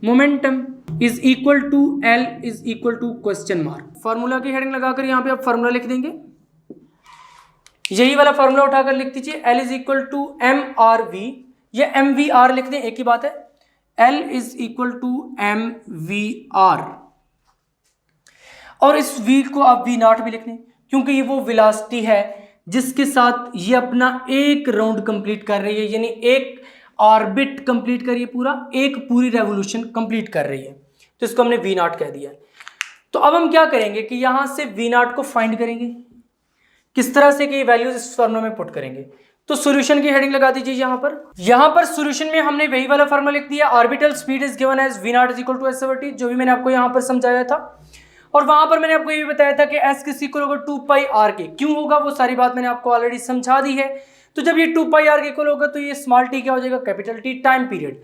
momentum is equal to L is equal to question mark. Formula की हेडिंग लगाकर यहां पे आप फॉर्मूला लिख देंगे, यही वाला फॉर्मूला उठाकर लिख दीजिए, L is equal to MRV, ये MVR लिख दें, एक ही बात है। L is equal to MVR, और इस V को आप V0 भी लिख दें, क्योंकि ये वो वेलोसिटी है जिसके साथ ये अपना एक राउंड कंप्लीट कर रही है, यानी एक ऑर्बिट कंप्लीट कर रही है, पूरा एक पूरी रेवोल्यूशन कंप्लीट कर रही है। तो इसको हमने V0 कह दिया। तो अब हम क्या करेंगे कि यहां से V0 को फाइंड करेंगे। किस तरह से कि वैल्यूज इस फॉर्मूला में पुट करेंगे। तो सॉल्यूशन की हेडिंग लगा दीजिए यहां पर सॉल्यूशन में हमने वही वाला फॉर्मूला लिख दिया, orbital speed is given as V0 is equal to s/t, जो भी मैंने आपको यहां पर समझाया था। और वहां पर मैंने आपको ये भी बताया था कि s किस इक्वल होगा 2 पाई r के। क्यों होगा वो सारी बात मैंने आपको ऑलरेडी समझा दी है। तो जब ये 2 पाई r के इक्वल होगा तो ये स्मॉल t क्या हो जाएगा, कैपिटल T, टाइम पीरियड।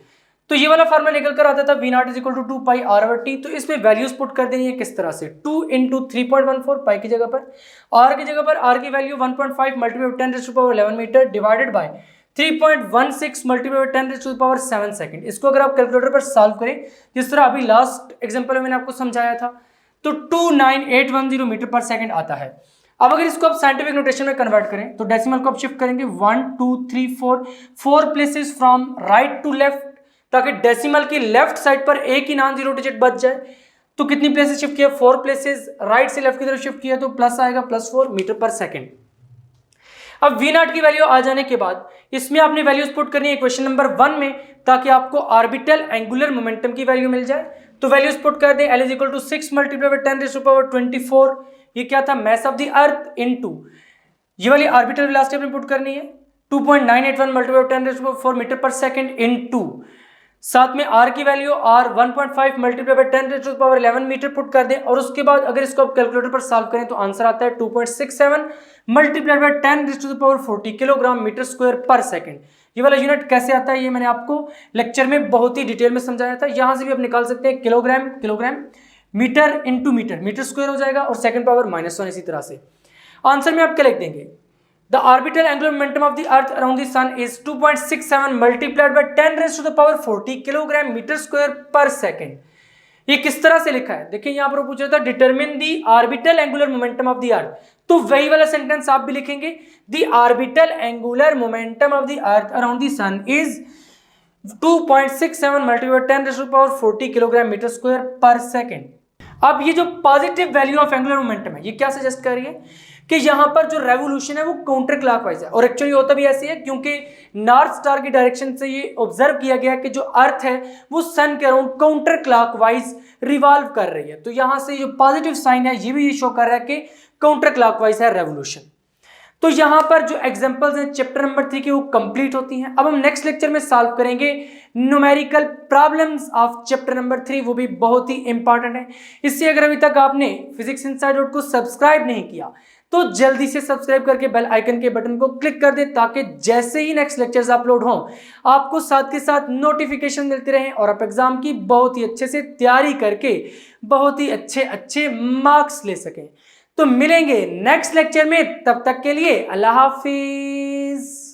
तो ये वाला फॉर्मूला निकल कर आता था V0 is equal to 2 pi r/t। तो इसमें वैल्यूज पुट कर देनी है किस तरह से, 2 × 3.14 पाई की जगह पर, r की जगह पर r की value 1.5 multiply 10⁻11 metre divided by 3.16 multiply 10⁻7 second. इसको अगर आप कैलकुलेटर पर सॉल्व करें, जिस तरह अभी लास्ट एग्जांपल में मैंने आपको समझाया था, तो 29810 मीटर पर सेकंड आता है। अब अगर इसको आप साइंटिफिक नोटेशन में कन्वर्ट करें तो डेसिमल को आप शिफ्ट करेंगे 1 2 3 4 places from right to left, ताकि डेसिमल की लेफ्ट साइड पर एक ही नॉन जीरो डिजिट बच जाए। तो कितनी प्लेसेस शिफ्ट किया, 4 प्लेसेस, राइट से लेफ्ट की तरफ शिफ्ट किया तो प्लस आएगा, +4 मीटर पर सेकंड। अब V0 की वैल्यू आ जाने के बाद इसमें आपने वैल्यूज पुट करनी है क्वेश्चन नंबर 1 में, ताकि आपको ऑर्बिटल एंगुलर मोमेंटम की वैल्यू मिल जाए। तो वैल्यूज पुट कर दें, L is equal to 6 multiply by 10⁻24, ये क्या था, mass of the earth into ये वाली ऑर्बिटल वेलोसिटी आपने पुट करनी है 2.981 multiply by 10⁻4 metre per second into साथ में r की value r 1.5 multiply by 10⁻11 metre put कर दें। और उसके बाद अगर इसको आप कैलकुलेटर पर सॉल्व करें तो आंसर आता है 2.67 multiply by 10⁻40 kilogram metre square per second. ये वाला यूनिट कैसे आता है ये मैंने आपको लेक्चर में बहुत ही डिटेल में समझाया था। यहां से भी आप निकाल सकते हैं kilogram, metre into metre, metre square हो जाएगा और सेकंड पावर -1 इसी तरह से। आंसर में आप क्या लिख देंगे, the orbital angular momentum of the earth around the sun is 2.67 multiplied by 10 raise to the power 40 kilogram metre square per second. ये किस तरह से लिखा है? देखिए यहां पर पूछा था determine the orbital angular momentum of the earth, तो वही वाला सेंटेंस आप भी लिखेंगे, the orbital angular momentum of the earth around the sun is 2.67 multiplied 10 raise to the power 40 kilogram metre square per second. अब ये जो positive value of angular momentum है, ये क्या सजेस्ट कर रही है कि यहां पर जो रेवोल्यूशन है वो काउंटर क्लॉकवाइज है, और एक्चुअली होता भी ऐसे है क्योंकि नॉर्थ स्टार की डायरेक्शन से ये ऑब्जर्व किया गया कि जो अर्थ है वो सन के अराउंड काउंटर क्लॉकवाइज रिवॉल्व कर रही है। तो यहां से जो पॉजिटिव साइन है ये भी ये शो कर रहा है कि काउंटर क्लॉकवाइज है रेवोल्यूशन। तो यहां पर जो एग्जांपल्स हैं चैप्टर नंबर 3 की वो कंप्लीट होती हैं। अब हम नेक्स्ट लेक्चर में सॉल्व करेंगे numerical problems of chapter number 3, वो भी बहुत ही इंपॉर्टेंट है। इससे अगर अभी तक आपने फिजिक्स इनसाइड को सब्सक्राइब नहीं किया तो जल्दी से सब्सक्राइब करके बेल आइकन के बटन को क्लिक कर दे, ताकि जैसे ही नेक्स्ट लेक्चर्स अपलोड हों आपको साथ के साथ नोटिफिकेशन मिलते रहें और आप एग्जाम की बहुत ही अच्छे से तैयारी करके बहुत ही अच्छे मार्क्स ले सकें। तो मिलेंगे नेक्स्ट लेक्चर में, तब तक के लिए अल्लाह हाफिज।